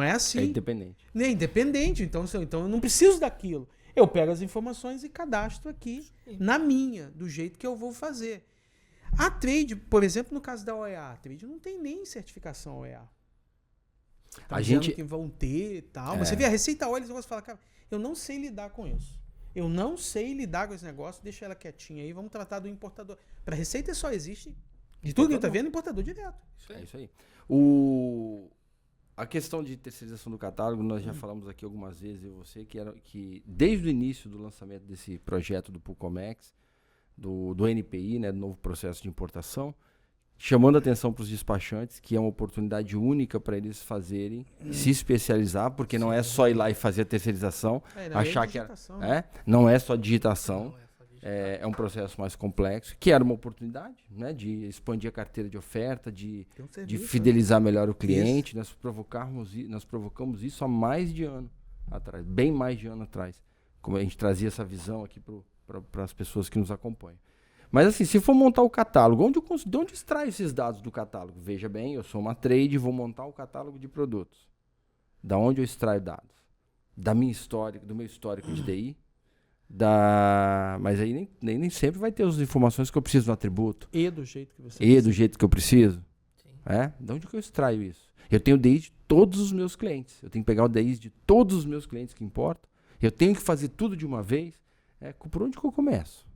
é assim. É independente. É independente, então eu não preciso daquilo. Eu pego as informações e cadastro aqui na minha, do jeito que eu vou fazer. A trade, por exemplo, no caso da OEA, a trade não tem nem certificação OEA. A gente que vão ter e tal. Mas você vê a Receita olha e você fala, cara, eu não sei lidar com isso. Eu não sei lidar com esse negócio, deixa ela quietinha aí, vamos tratar do importador. Para a Receita só existe, de tudo que a gente tá vendo, importador direto. É isso aí. A questão de terceirização do catálogo, nós já falamos aqui algumas vezes, eu e você, que desde o início do lançamento desse projeto do Pulcomex, do NPI, né, do novo processo de importação, chamando a atenção para os despachantes, que é uma oportunidade única para eles fazerem, se especializar, porque não é só ir lá e fazer a terceirização, achar que não é só digitação. É um processo mais complexo, que era uma oportunidade, né, de expandir a carteira de oferta, de fidelizar melhor o cliente. Nós provocamos isso há mais de ano atrás, bem mais de ano atrás, como a gente trazia essa visão aqui para as pessoas que nos acompanham. Mas assim, se for montar o catálogo, de onde extrai esses dados do catálogo? Veja bem, eu sou uma trade e vou montar o catálogo de produtos. Da onde eu extraio dados? Da minha história, do meu histórico de TI. Mas aí nem sempre vai ter as informações que eu preciso no atributo. E do jeito que você precisa. Do jeito que eu preciso. De onde que eu extraio isso? Eu tenho o DI de todos os meus clientes. Eu tenho que pegar o DI de todos os meus clientes que importam. Eu tenho que fazer tudo de uma vez. Por onde que eu começo?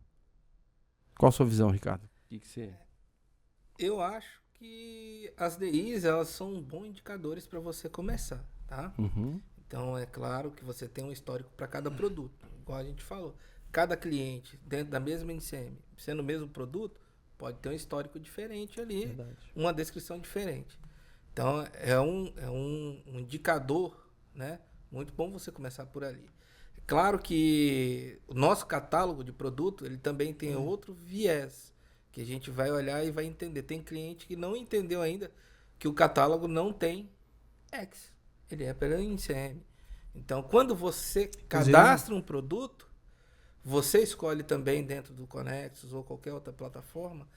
Qual a sua visão, Ricardo? O que você... Eu acho que as DIs, elas são bons indicadores para você começar, tá? Uhum. Então, é claro que você tem um histórico para cada produto, igual a gente falou. Cada cliente, dentro da mesma NCM, sendo o mesmo produto, pode ter um histórico diferente ali, Verdade. uma descrição diferente. Então, é um indicador, né? Muito bom você começar por ali. É claro que o nosso catálogo de produto, ele também tem outro viés, que a gente vai olhar e vai entender. Tem cliente que não entendeu ainda que o catálogo não tem X. Ele é pela NCM. Então, quando você cadastra um produto, você escolhe também dentro do Connexus ou qualquer outra plataforma,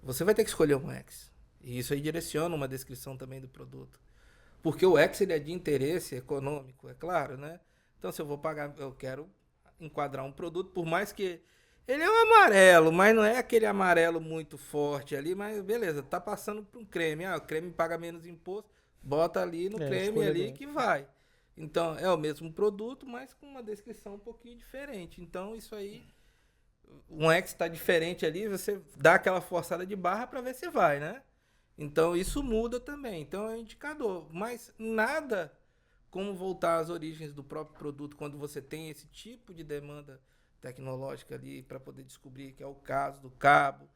você vai ter que escolher um X. E isso aí direciona uma descrição também do produto. Porque o X ele é de interesse econômico, é claro, né? Então, se eu vou pagar, eu quero enquadrar um produto, por mais que ele é um amarelo, mas não é aquele amarelo muito forte ali, mas beleza, tá passando para um creme. O creme paga menos imposto, bota ali no creme ali bem. que vai. Então, é o mesmo produto, mas com uma descrição um pouquinho diferente. Então, isso aí, um X está diferente ali, você dá aquela forçada de barra para ver se vai, né? Então, isso muda também. Então, é um indicador. Mas nada como voltar às origens do próprio produto quando você tem esse tipo de demanda tecnológica ali para poder descobrir que é o caso do cabo,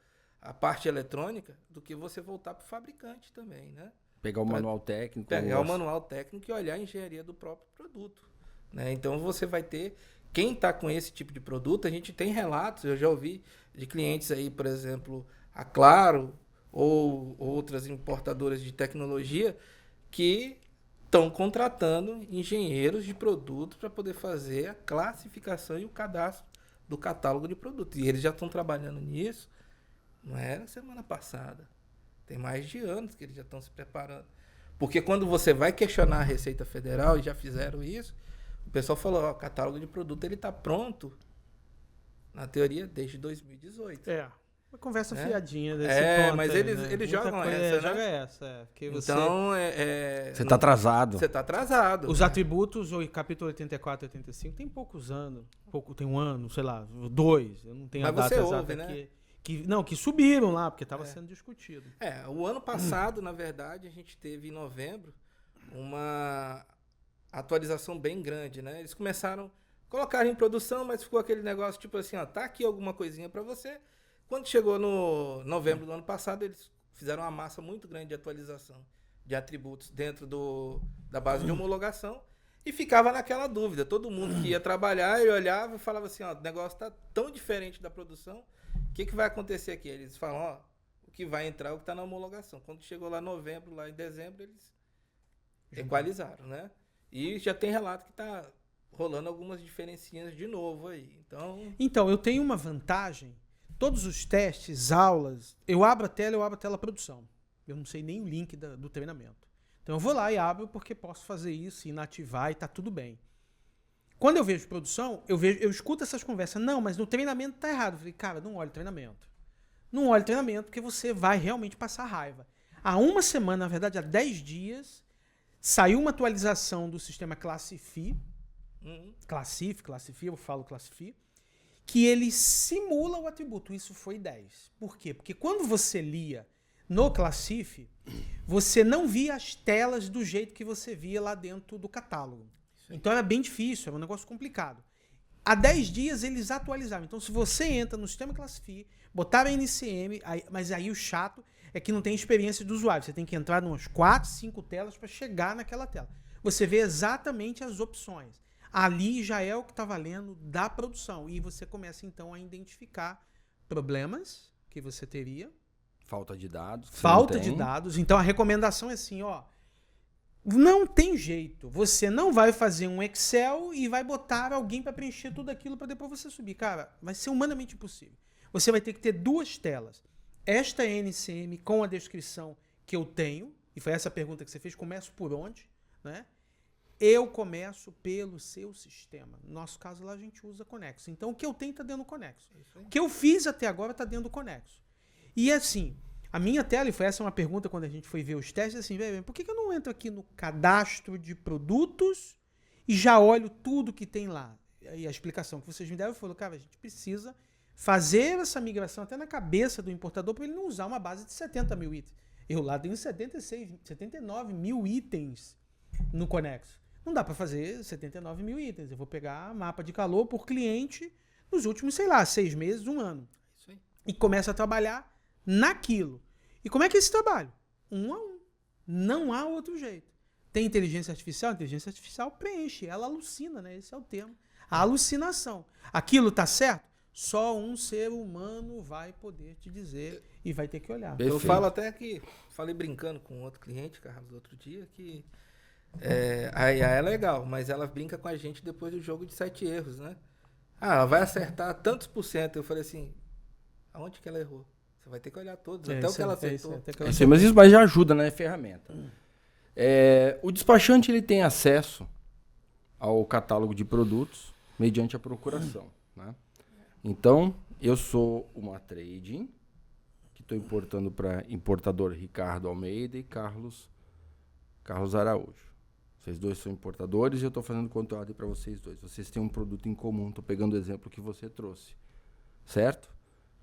a parte eletrônica, do que você voltar para o fabricante também, né? Pegar o manual técnico. Pegar o manual técnico e olhar a engenharia do próprio produto, né? Então você vai ter, quem está com esse tipo de produto, a gente tem relatos, eu já ouvi de clientes aí, por exemplo, a Claro ou outras importadoras de tecnologia que estão contratando engenheiros de produtos para poder fazer a classificação e o cadastro do catálogo de produtos. E eles já estão trabalhando nisso, não era semana passada. Tem mais de anos que eles já estão se preparando. Porque quando você vai questionar a Receita Federal, e já fizeram isso, o pessoal falou, o catálogo de produto ele está pronto, na teoria, desde 2018. Uma conversa né? fiadinha desse ponto mas aí, eles Muita jogam coisa, essa, né? joga essa, porque você... Então, Você está atrasado. Você está atrasado. Os atributos, o capítulo 84 e 85, tem poucos anos. Tem um ano, sei lá, 2. Eu não tenho a Mas data você exata ouve, né? que subiram lá, porque estava sendo discutido. O ano passado, na verdade, a gente teve em novembro uma atualização bem grande, né? Eles começaram a colocar em produção, mas ficou aquele negócio tipo assim, ó, tá aqui alguma coisinha para você. Quando chegou no novembro do ano passado, eles fizeram uma massa muito grande de atualização de atributos dentro da base de homologação e ficava naquela dúvida. Todo mundo que ia trabalhar, ele olhava e falava assim, ó, o negócio tá tão diferente da produção, o que vai acontecer aqui? Eles falam, ó, o que vai entrar é o que está na homologação. Quando chegou lá em novembro, lá em dezembro, eles equalizaram, né? E já tem relato que tá rolando algumas diferencinhas de novo aí. Então, eu tenho uma vantagem. Todos os testes, aulas, eu abro a tela produção. Eu não sei nem o link do treinamento. Então eu vou lá e abro porque posso fazer isso, inativar e tá tudo bem. Quando eu vejo produção, eu escuto essas conversas. Não, mas no treinamento tá errado. Eu falei, cara, não olhe treinamento. Não olhe treinamento porque você vai realmente passar raiva. Há uma semana, na verdade, há 10 dias, saiu uma atualização do sistema Classify. Classify, eu falo Classify. Que ele simula o atributo. Isso foi 10. Por quê? Porque quando você lia no Classify, você não via as telas do jeito que você via lá dentro do catálogo. Então era bem difícil, era um negócio complicado. Há 10 dias eles atualizaram. Então se você entra no sistema Classify, botar a NCM, mas aí o chato é que não tem experiência do usuário. Você tem que entrar em umas 4, 5 telas para chegar naquela tela. Você vê exatamente as opções. Ali já é o que está valendo da produção. E você começa, então, a identificar problemas que você teria. Falta de dados. Falta de dados. Então, a recomendação é assim, ó. Não tem jeito. Você não vai fazer um Excel e vai botar alguém para preencher tudo aquilo para depois você subir. Cara, vai ser humanamente impossível. Você vai ter que ter 2 telas. Esta NCM com a descrição que eu tenho, e foi essa a pergunta que você fez, começo por onde, né? Eu começo pelo seu sistema. No nosso caso lá a gente usa Connexus. Então o que eu tenho está dentro do Connexus. O que eu fiz até agora está dentro do Connexus. E assim, a minha tela, e foi essa uma pergunta quando a gente foi ver os testes, assim, por que eu não entro aqui no cadastro de produtos e já olho tudo que tem lá? e a explicação que vocês me deram foi, cara, a gente precisa fazer essa migração até na cabeça do importador para ele não usar uma base de 70 mil itens. Eu lá tenho 79 mil itens no Conexo. Não dá para fazer 79 mil itens. Eu vou pegar mapa de calor por cliente nos últimos, 6 meses, 1 ano. Isso aí. E começa a trabalhar naquilo. E como é que é esse trabalho? 1 a 1. Não há outro jeito. Tem inteligência artificial? A inteligência artificial preenche, ela alucina, né? Esse é o termo. A alucinação. Aquilo está certo? Só um ser humano vai poder te dizer e vai ter que olhar. Eu falo até que, falei brincando com outro cliente, Carlos, outro dia, que a IA é legal, mas ela brinca com a gente depois do jogo de 7 erros, né? Ela vai acertar tantos %. Eu falei assim, aonde que ela errou? Você vai ter que olhar todos, até o que ela acertou. Mas isso já ajuda, né? É ferramenta. O despachante ele tem acesso ao catálogo de produtos mediante a procuração, né? Então, eu sou uma trading que estou importando para importador Ricardo Almeida e Carlos Araújo. Vocês dois são importadores e eu estou fazendo conteúdo para vocês dois. Vocês têm um produto em comum. Estou pegando o exemplo que você trouxe, certo?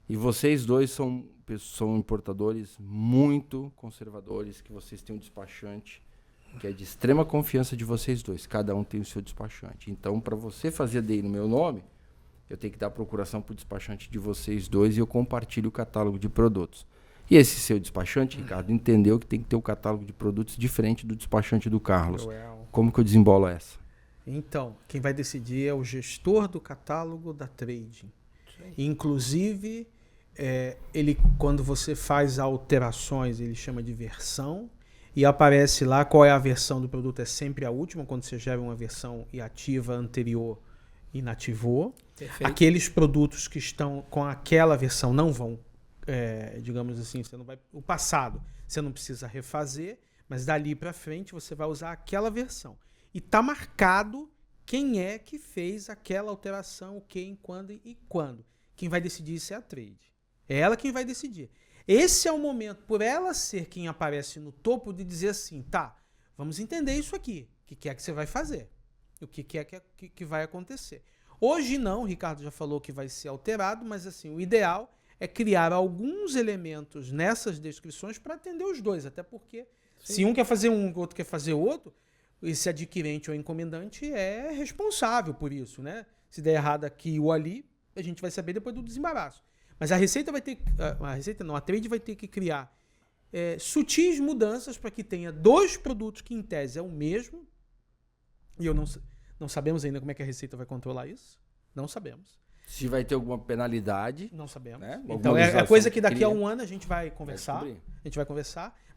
E vocês dois são importadores muito conservadores, que vocês têm um despachante que é de extrema confiança de vocês dois. Cada um tem o seu despachante. Então, para você fazer DI no meu nome, eu tenho que dar procuração para o despachante de vocês dois e eu compartilho o catálogo de produtos. E esse seu despachante, Ricardo, entendeu que tem que ter um catálogo de produtos diferente do despachante do Carlos. Como que eu desembolo essa? Então, quem vai decidir é o gestor do catálogo da trading. Inclusive, ele, quando você faz alterações, ele chama de versão e aparece lá qual é a versão do produto. É sempre a última, quando você gera uma versão e ativa a anterior, inativou. Perfeito. Aqueles produtos que estão com aquela versão não vão, digamos assim, você não vai, o passado você não precisa refazer, mas dali para frente você vai usar aquela versão. E está marcado quem é que fez aquela alteração, quem, quando e quando. Quem vai decidir isso é a trade. É ela quem vai decidir. Esse é o momento, por ela ser quem aparece no topo, de dizer assim, tá, vamos entender isso aqui. O que é que você vai fazer? O que é que vai acontecer? Hoje não, o Ricardo já falou que vai ser alterado, mas assim, o ideal é criar alguns elementos nessas descrições para atender os dois, até porque se um quer fazer um, o outro quer fazer outro, esse adquirente ou encomendante é responsável por isso, né? Se der errado aqui ou ali, a gente vai saber depois do desembaraço. Mas a Receita vai ter, a trade vai ter que criar sutis mudanças para que tenha 2 produtos que em tese é o mesmo, e eu não sabemos ainda como é que a Receita vai controlar isso. Não sabemos. Se vai ter alguma penalidade. Não sabemos. Né? Então é coisa que daqui a 1 ano a gente vai conversar.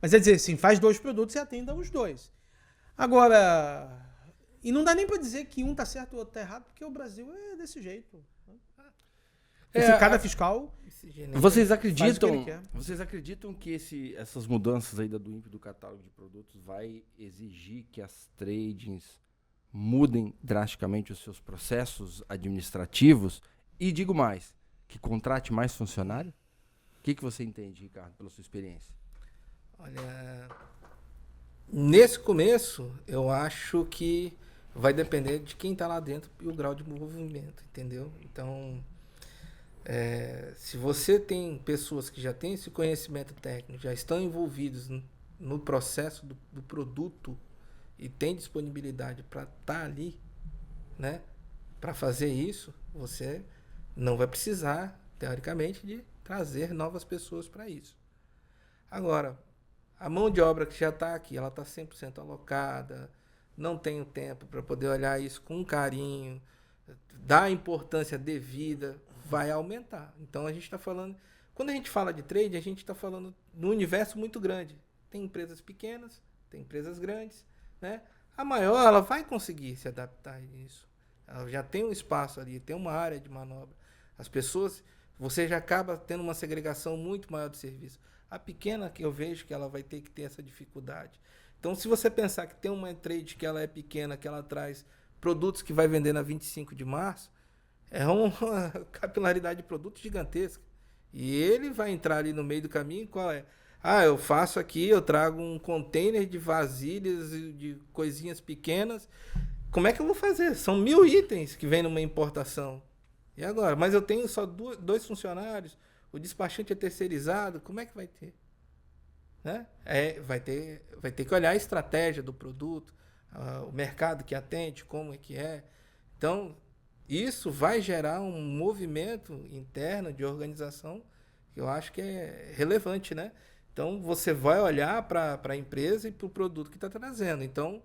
Mas é dizer assim, faz 2 produtos e atenda os 2. Agora, e não dá nem para dizer que um tá certo e o outro tá errado, porque o Brasil é desse jeito. Cada fiscal. Vocês acreditam que essas mudanças aí do INPE do catálogo de produtos vai exigir que as tradings mudem drasticamente os seus processos administrativos? E digo mais, que contrate mais funcionário? O que você entende, Ricardo, pela sua experiência? Olha, nesse começo, eu acho que vai depender de quem está lá dentro e o grau de movimento, entendeu? Então, se você tem pessoas que já têm esse conhecimento técnico, já estão envolvidos no processo do produto e tem disponibilidade para estar ali, né, para fazer isso, você não vai precisar, teoricamente, de trazer novas pessoas para isso. Agora, a mão de obra que já está aqui, ela está 100% alocada, não tem o tempo para poder olhar isso com carinho, dar a importância devida, vai aumentar. Então, a gente está falando... Quando a gente fala de trade, a gente está falando de um universo muito grande. Tem empresas pequenas, tem empresas grandes, né? A maior, ela vai conseguir se adaptar a isso. Ela já tem um espaço ali, tem uma área de manobra. As pessoas, você já acaba tendo uma segregação muito maior de serviço. A pequena, que eu vejo que ela vai ter que ter essa dificuldade. Então, se você pensar que tem uma trade que ela é pequena, que ela traz produtos que vai vender na 25 de março, é uma capilaridade de produtos gigantesca. E ele vai entrar ali no meio do caminho, qual é? Eu faço aqui, eu trago um container de vasilhas, de coisinhas pequenas, como é que eu vou fazer? São 1000 itens que vem numa importação. E agora? Mas eu tenho só 2 funcionários, o despachante é terceirizado, como é que vai ter? Né? Vai ter que olhar a estratégia do produto, o mercado que atende, como é que é. Então, isso vai gerar um movimento interno de organização que eu acho que é relevante, né? Então, você vai olhar para a empresa e para o produto que está trazendo. Então,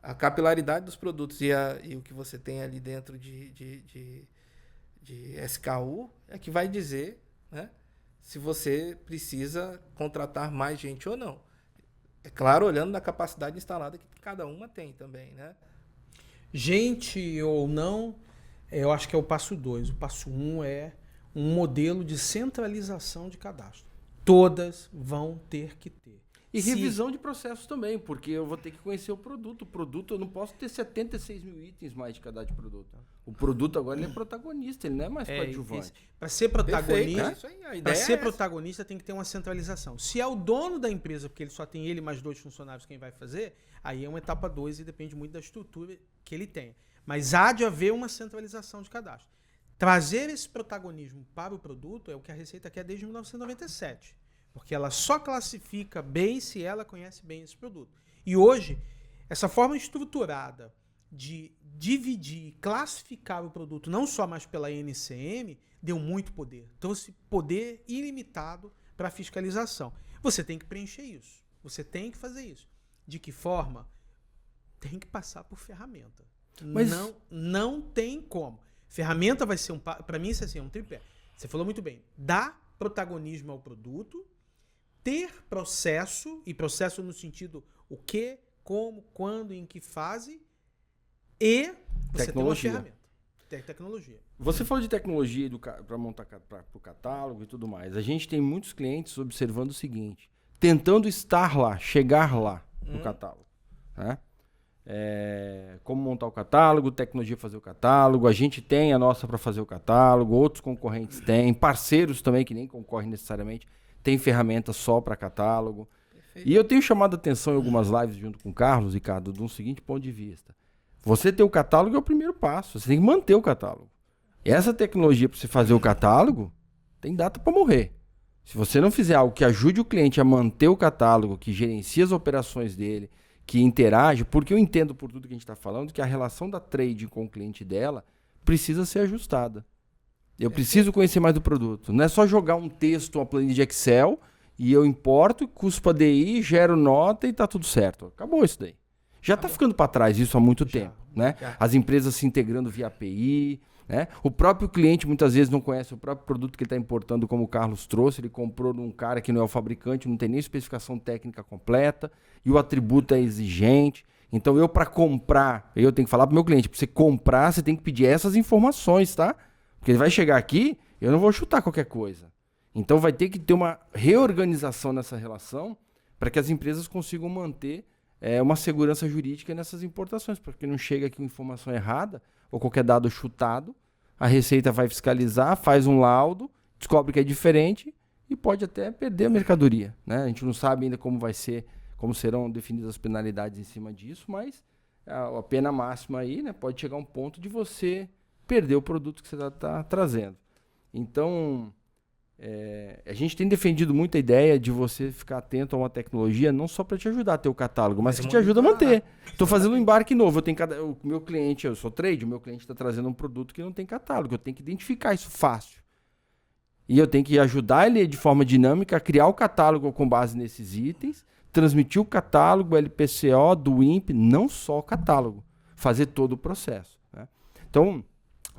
a capilaridade dos produtos e o que você tem ali dentro de SKU é que vai dizer, né, se você precisa contratar mais gente ou não. É claro, olhando na capacidade instalada que cada uma tem também, né? Gente ou não, eu acho que é o passo 2. O passo 1 é um modelo de centralização de cadastro. Todas vão ter que ter. E revisão de processos também, porque eu vou ter que conhecer o produto. O produto, eu não posso ter 76 mil itens mais de cadastro de produto. O produto agora ele é protagonista, ele não é mais coadjuvante. Para ser protagonista, Perfeito, para ser protagonista tem que ter uma centralização. Se é o dono da empresa, porque ele só tem ele mais 2 funcionários, quem vai fazer, aí é uma etapa 2 e depende muito da estrutura que ele tenha. Mas há de haver uma centralização de cadastro. Trazer esse protagonismo para o produto é o que a Receita quer desde 1997. Porque ela só classifica bem se ela conhece bem esse produto. E hoje, essa forma estruturada de dividir e classificar o produto, não só mais pela NCM, deu muito poder. Trouxe poder ilimitado para a fiscalização. Você tem que preencher isso. Você tem que fazer isso. De que forma? Tem que passar por ferramenta. Mas não tem como. Ferramenta vai ser para mim isso é assim, um tripé. Você falou muito bem. Dá protagonismo ao produto, ter processo, e processo no sentido o que, como, quando, em que fase, e você tem uma ferramenta. Tecnologia. Você falou de tecnologia para montar para o catálogo e tudo mais. A gente tem muitos clientes observando o seguinte, tentando estar lá, chegar lá no catálogo. Né? Como montar o catálogo, tecnologia para fazer o catálogo, a gente tem a nossa para fazer o catálogo, outros concorrentes têm, parceiros também que nem concorrem necessariamente, tem ferramenta só para catálogo. Perfeito. E eu tenho chamado a atenção em algumas lives junto com o Carlos, Ricardo, de um seguinte ponto de vista. Você ter o catálogo é o primeiro passo, você tem que manter o catálogo. Essa tecnologia para você fazer o catálogo tem data para morrer. Se você não fizer algo que ajude o cliente a manter o catálogo, que gerencie as operações dele, que interage, porque eu entendo por tudo que a gente está falando, que a relação da trade com o cliente dela precisa ser ajustada. Eu preciso conhecer mais do produto. Não é só jogar um texto, uma planilha de Excel, e eu importo, cuspo a DI, gero nota e está tudo certo. Acabou isso daí. Já está ficando para trás isso há muito tempo. Né? As empresas se integrando via API. Né? O próprio cliente muitas vezes não conhece o próprio produto que ele está importando, como o Carlos trouxe. Ele comprou num cara que não é o fabricante, não tem nem especificação técnica completa, e o atributo é exigente. Então eu, para comprar, eu tenho que falar para o meu cliente, para você comprar, você tem que pedir essas informações, tá? Porque ele vai chegar aqui, eu não vou chutar qualquer coisa. Então vai ter que ter uma reorganização nessa relação para que as empresas consigam manter uma segurança jurídica nessas importações, porque não chega aqui com informação errada ou qualquer dado chutado, a Receita vai fiscalizar, faz um laudo, descobre que é diferente e pode até perder a mercadoria. Né? A gente não sabe ainda como vai ser, como serão definidas as penalidades em cima disso, mas a pena máxima aí, né, pode chegar a um ponto de você perder o produto que você está trazendo. Então, a gente tem defendido muito a ideia de você ficar atento a uma tecnologia, não só para te ajudar a ter o catálogo, mas que te ajuda a manter. Estou fazendo um embarque novo, o meu cliente, eu sou trade, o meu cliente está trazendo um produto que não tem catálogo, eu tenho que identificar isso fácil. E eu tenho que ajudar ele de forma dinâmica a criar o catálogo com base nesses itens, transmitir o catálogo, o LPCO, do INPE, não só o catálogo, fazer todo o processo. Né? Então,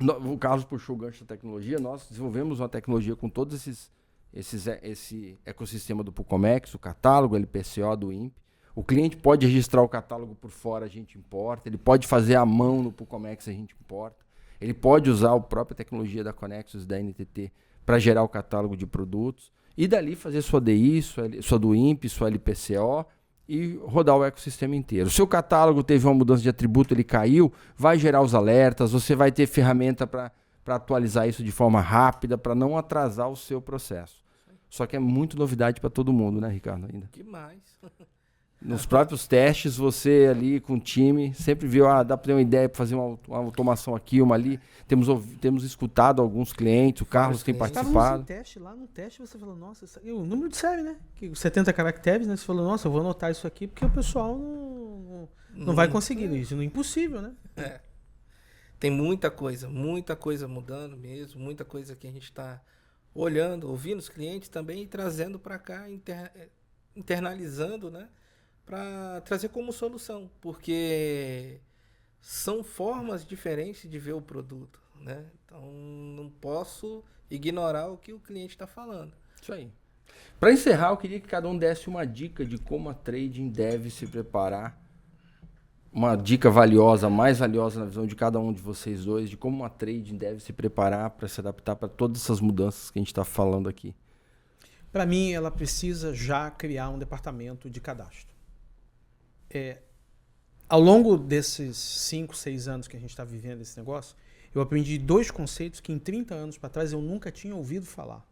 o Carlos puxou o gancho da tecnologia, nós desenvolvemos uma tecnologia com todos esse ecossistema do Pucomex, o catálogo, o LPCO, do INPE. O cliente pode registrar o catálogo por fora, a gente importa. Ele pode fazer à mão no Pucomex, a gente importa. Ele pode usar a própria tecnologia da Conexus, da NTT, para gerar o catálogo de produtos. E dali fazer sua DI, sua do INPE, sua LPCO e rodar o ecossistema inteiro. Se o catálogo teve uma mudança de atributo, ele caiu, vai gerar os alertas, você vai ter ferramenta para atualizar isso de forma rápida, para não atrasar o seu processo. Só que é muito novidade para todo mundo, né, Ricardo? Ainda. Demais. nos próprios testes, você ali com o time, sempre viu, dá para ter uma ideia para fazer uma automação aqui, uma ali. Temos escutado alguns clientes, o Carlos tem participado. Estávamos em teste, lá no teste você falou, nossa, o número de série, né? Que os 70 caracteres, né? Você falou, nossa, eu vou anotar isso aqui porque o pessoal não vai conseguir. Isso é impossível, né? Tem muita coisa mudando mesmo, muita coisa que a gente está olhando, ouvindo os clientes também e trazendo para cá, internalizando, né? Para trazer como solução, porque são formas diferentes de ver o produto, né? Então não posso ignorar o que o cliente está falando. Isso aí. Para encerrar, eu queria que cada um desse uma dica de como a trading deve se preparar, uma dica valiosa, mais valiosa na visão de cada um de vocês dois, de como uma trading deve se preparar para se adaptar para todas essas mudanças que a gente está falando aqui. Para mim, ela precisa já criar um departamento de cadastro. Ao longo desses 5, 6 anos que a gente está vivendo esse negócio, eu aprendi 2 conceitos que em 30 anos para trás eu nunca tinha ouvido falar.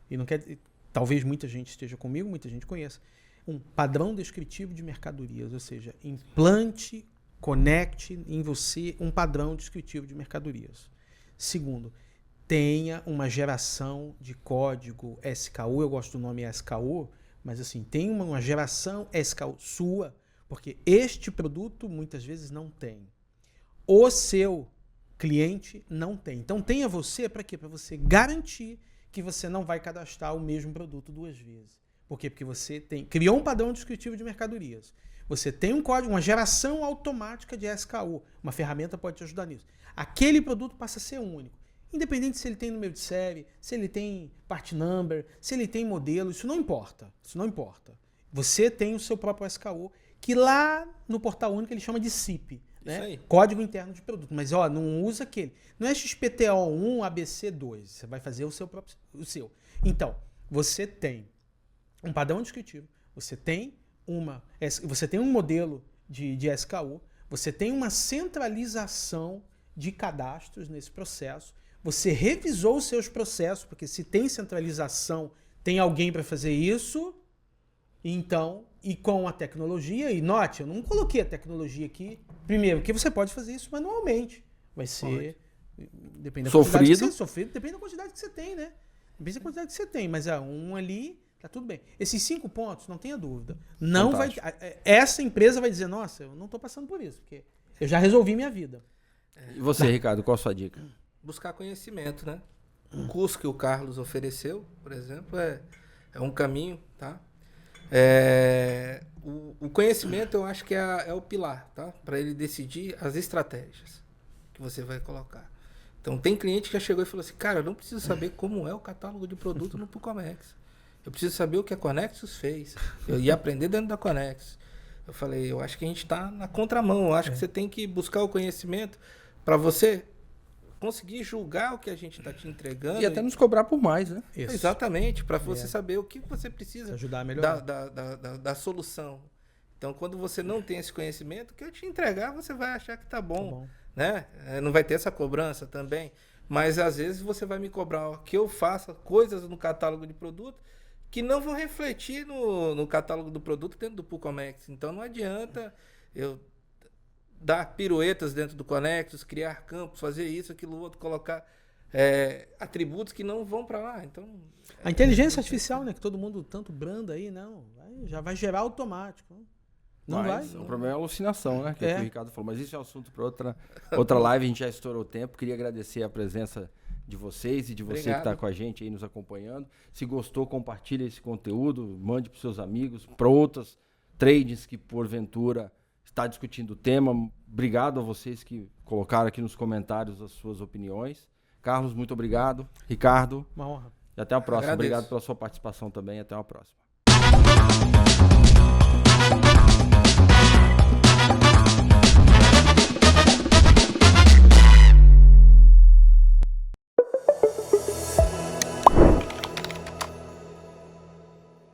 E não quer, talvez muita gente esteja comigo, muita gente conheça. Um padrão descritivo de mercadorias, ou seja, implante, conecte em você um padrão descritivo de mercadorias. Segundo, tenha uma geração de código SKU, eu gosto do nome SKU, mas assim, tem uma geração SKU sua, porque este produto muitas vezes não tem. O seu cliente não tem. Então tenha você para quê? Para você garantir que você não vai cadastrar o mesmo produto 2 vezes. Por quê? Porque você criou um padrão descritivo de mercadorias. Você tem um código, uma geração automática de SKU. Uma ferramenta pode te ajudar nisso. Aquele produto passa a ser único. Independente se ele tem número de série, se ele tem part number, se ele tem modelo, isso não importa. Isso não importa. Você tem o seu próprio SKU, que lá no portal único ele chama de CIP, né? Código interno de produto. Mas não usa aquele. Não é XPTO1, ABC2. Você vai fazer o seu próprio. Então, você tem um padrão descritivo, você tem um modelo de SKU, você tem uma centralização de cadastros nesse processo, você revisou os seus processos, porque se tem centralização, tem alguém para fazer isso, então, e com a tecnologia, e note, eu não coloquei a tecnologia aqui, primeiro, porque você pode fazer isso manualmente, vai ser, depende da quantidade que você sofrido, depende da quantidade que você tem, né? Depende da quantidade que você tem, mas um ali, tá tudo bem. Esses 5 pontos, não tenha dúvida, não vai, essa empresa vai dizer, nossa, eu não estou passando por isso, porque eu já resolvi minha vida. E você, Ricardo, qual a sua dica? Buscar conhecimento, né? O curso que o Carlos ofereceu, por exemplo, é um caminho, tá? O conhecimento eu acho que é o pilar, tá? Para ele decidir as estratégias que você vai colocar. Então tem cliente que já chegou e falou assim, cara, eu não preciso saber como é o catálogo de produto no Pucomex. Eu preciso saber o que a Conexus fez. Eu ia aprender dentro da Conexus. Eu falei, eu acho que a gente está na contramão. Eu acho que você tem que buscar o conhecimento para você conseguir julgar o que a gente está te entregando. E até nos cobrar por mais, né? Isso. Exatamente, para você saber o que você precisa ajudar a melhorar. Da solução. Então, quando você não tem esse conhecimento, o que eu te entregar, você vai achar que tá bom. Né? Não vai ter essa cobrança também. Mas, às vezes, você vai me cobrar que eu faça coisas no catálogo de produto que não vão refletir no catálogo do produto dentro do Pucomex. Então, não adianta eu dar piruetas dentro do Conexus, criar campos, fazer isso, aquilo, outro, colocar atributos que não vão para lá. Então, a inteligência artificial, né, que todo mundo tanto branda aí, já vai gerar automático. Não vai. O problema é a alucinação, né? Que o Ricardo falou. Mas isso é assunto para outra live, a gente já estourou o tempo. Queria agradecer a presença de vocês e de você que está com a gente aí nos acompanhando. Se gostou, compartilhe esse conteúdo, mande para os seus amigos, para outras trades que porventura está discutindo o tema. Obrigado a vocês que colocaram aqui nos comentários as suas opiniões. Carlos, muito obrigado. Ricardo, uma honra. E até a próxima. Obrigado pela sua participação também. Até a próxima.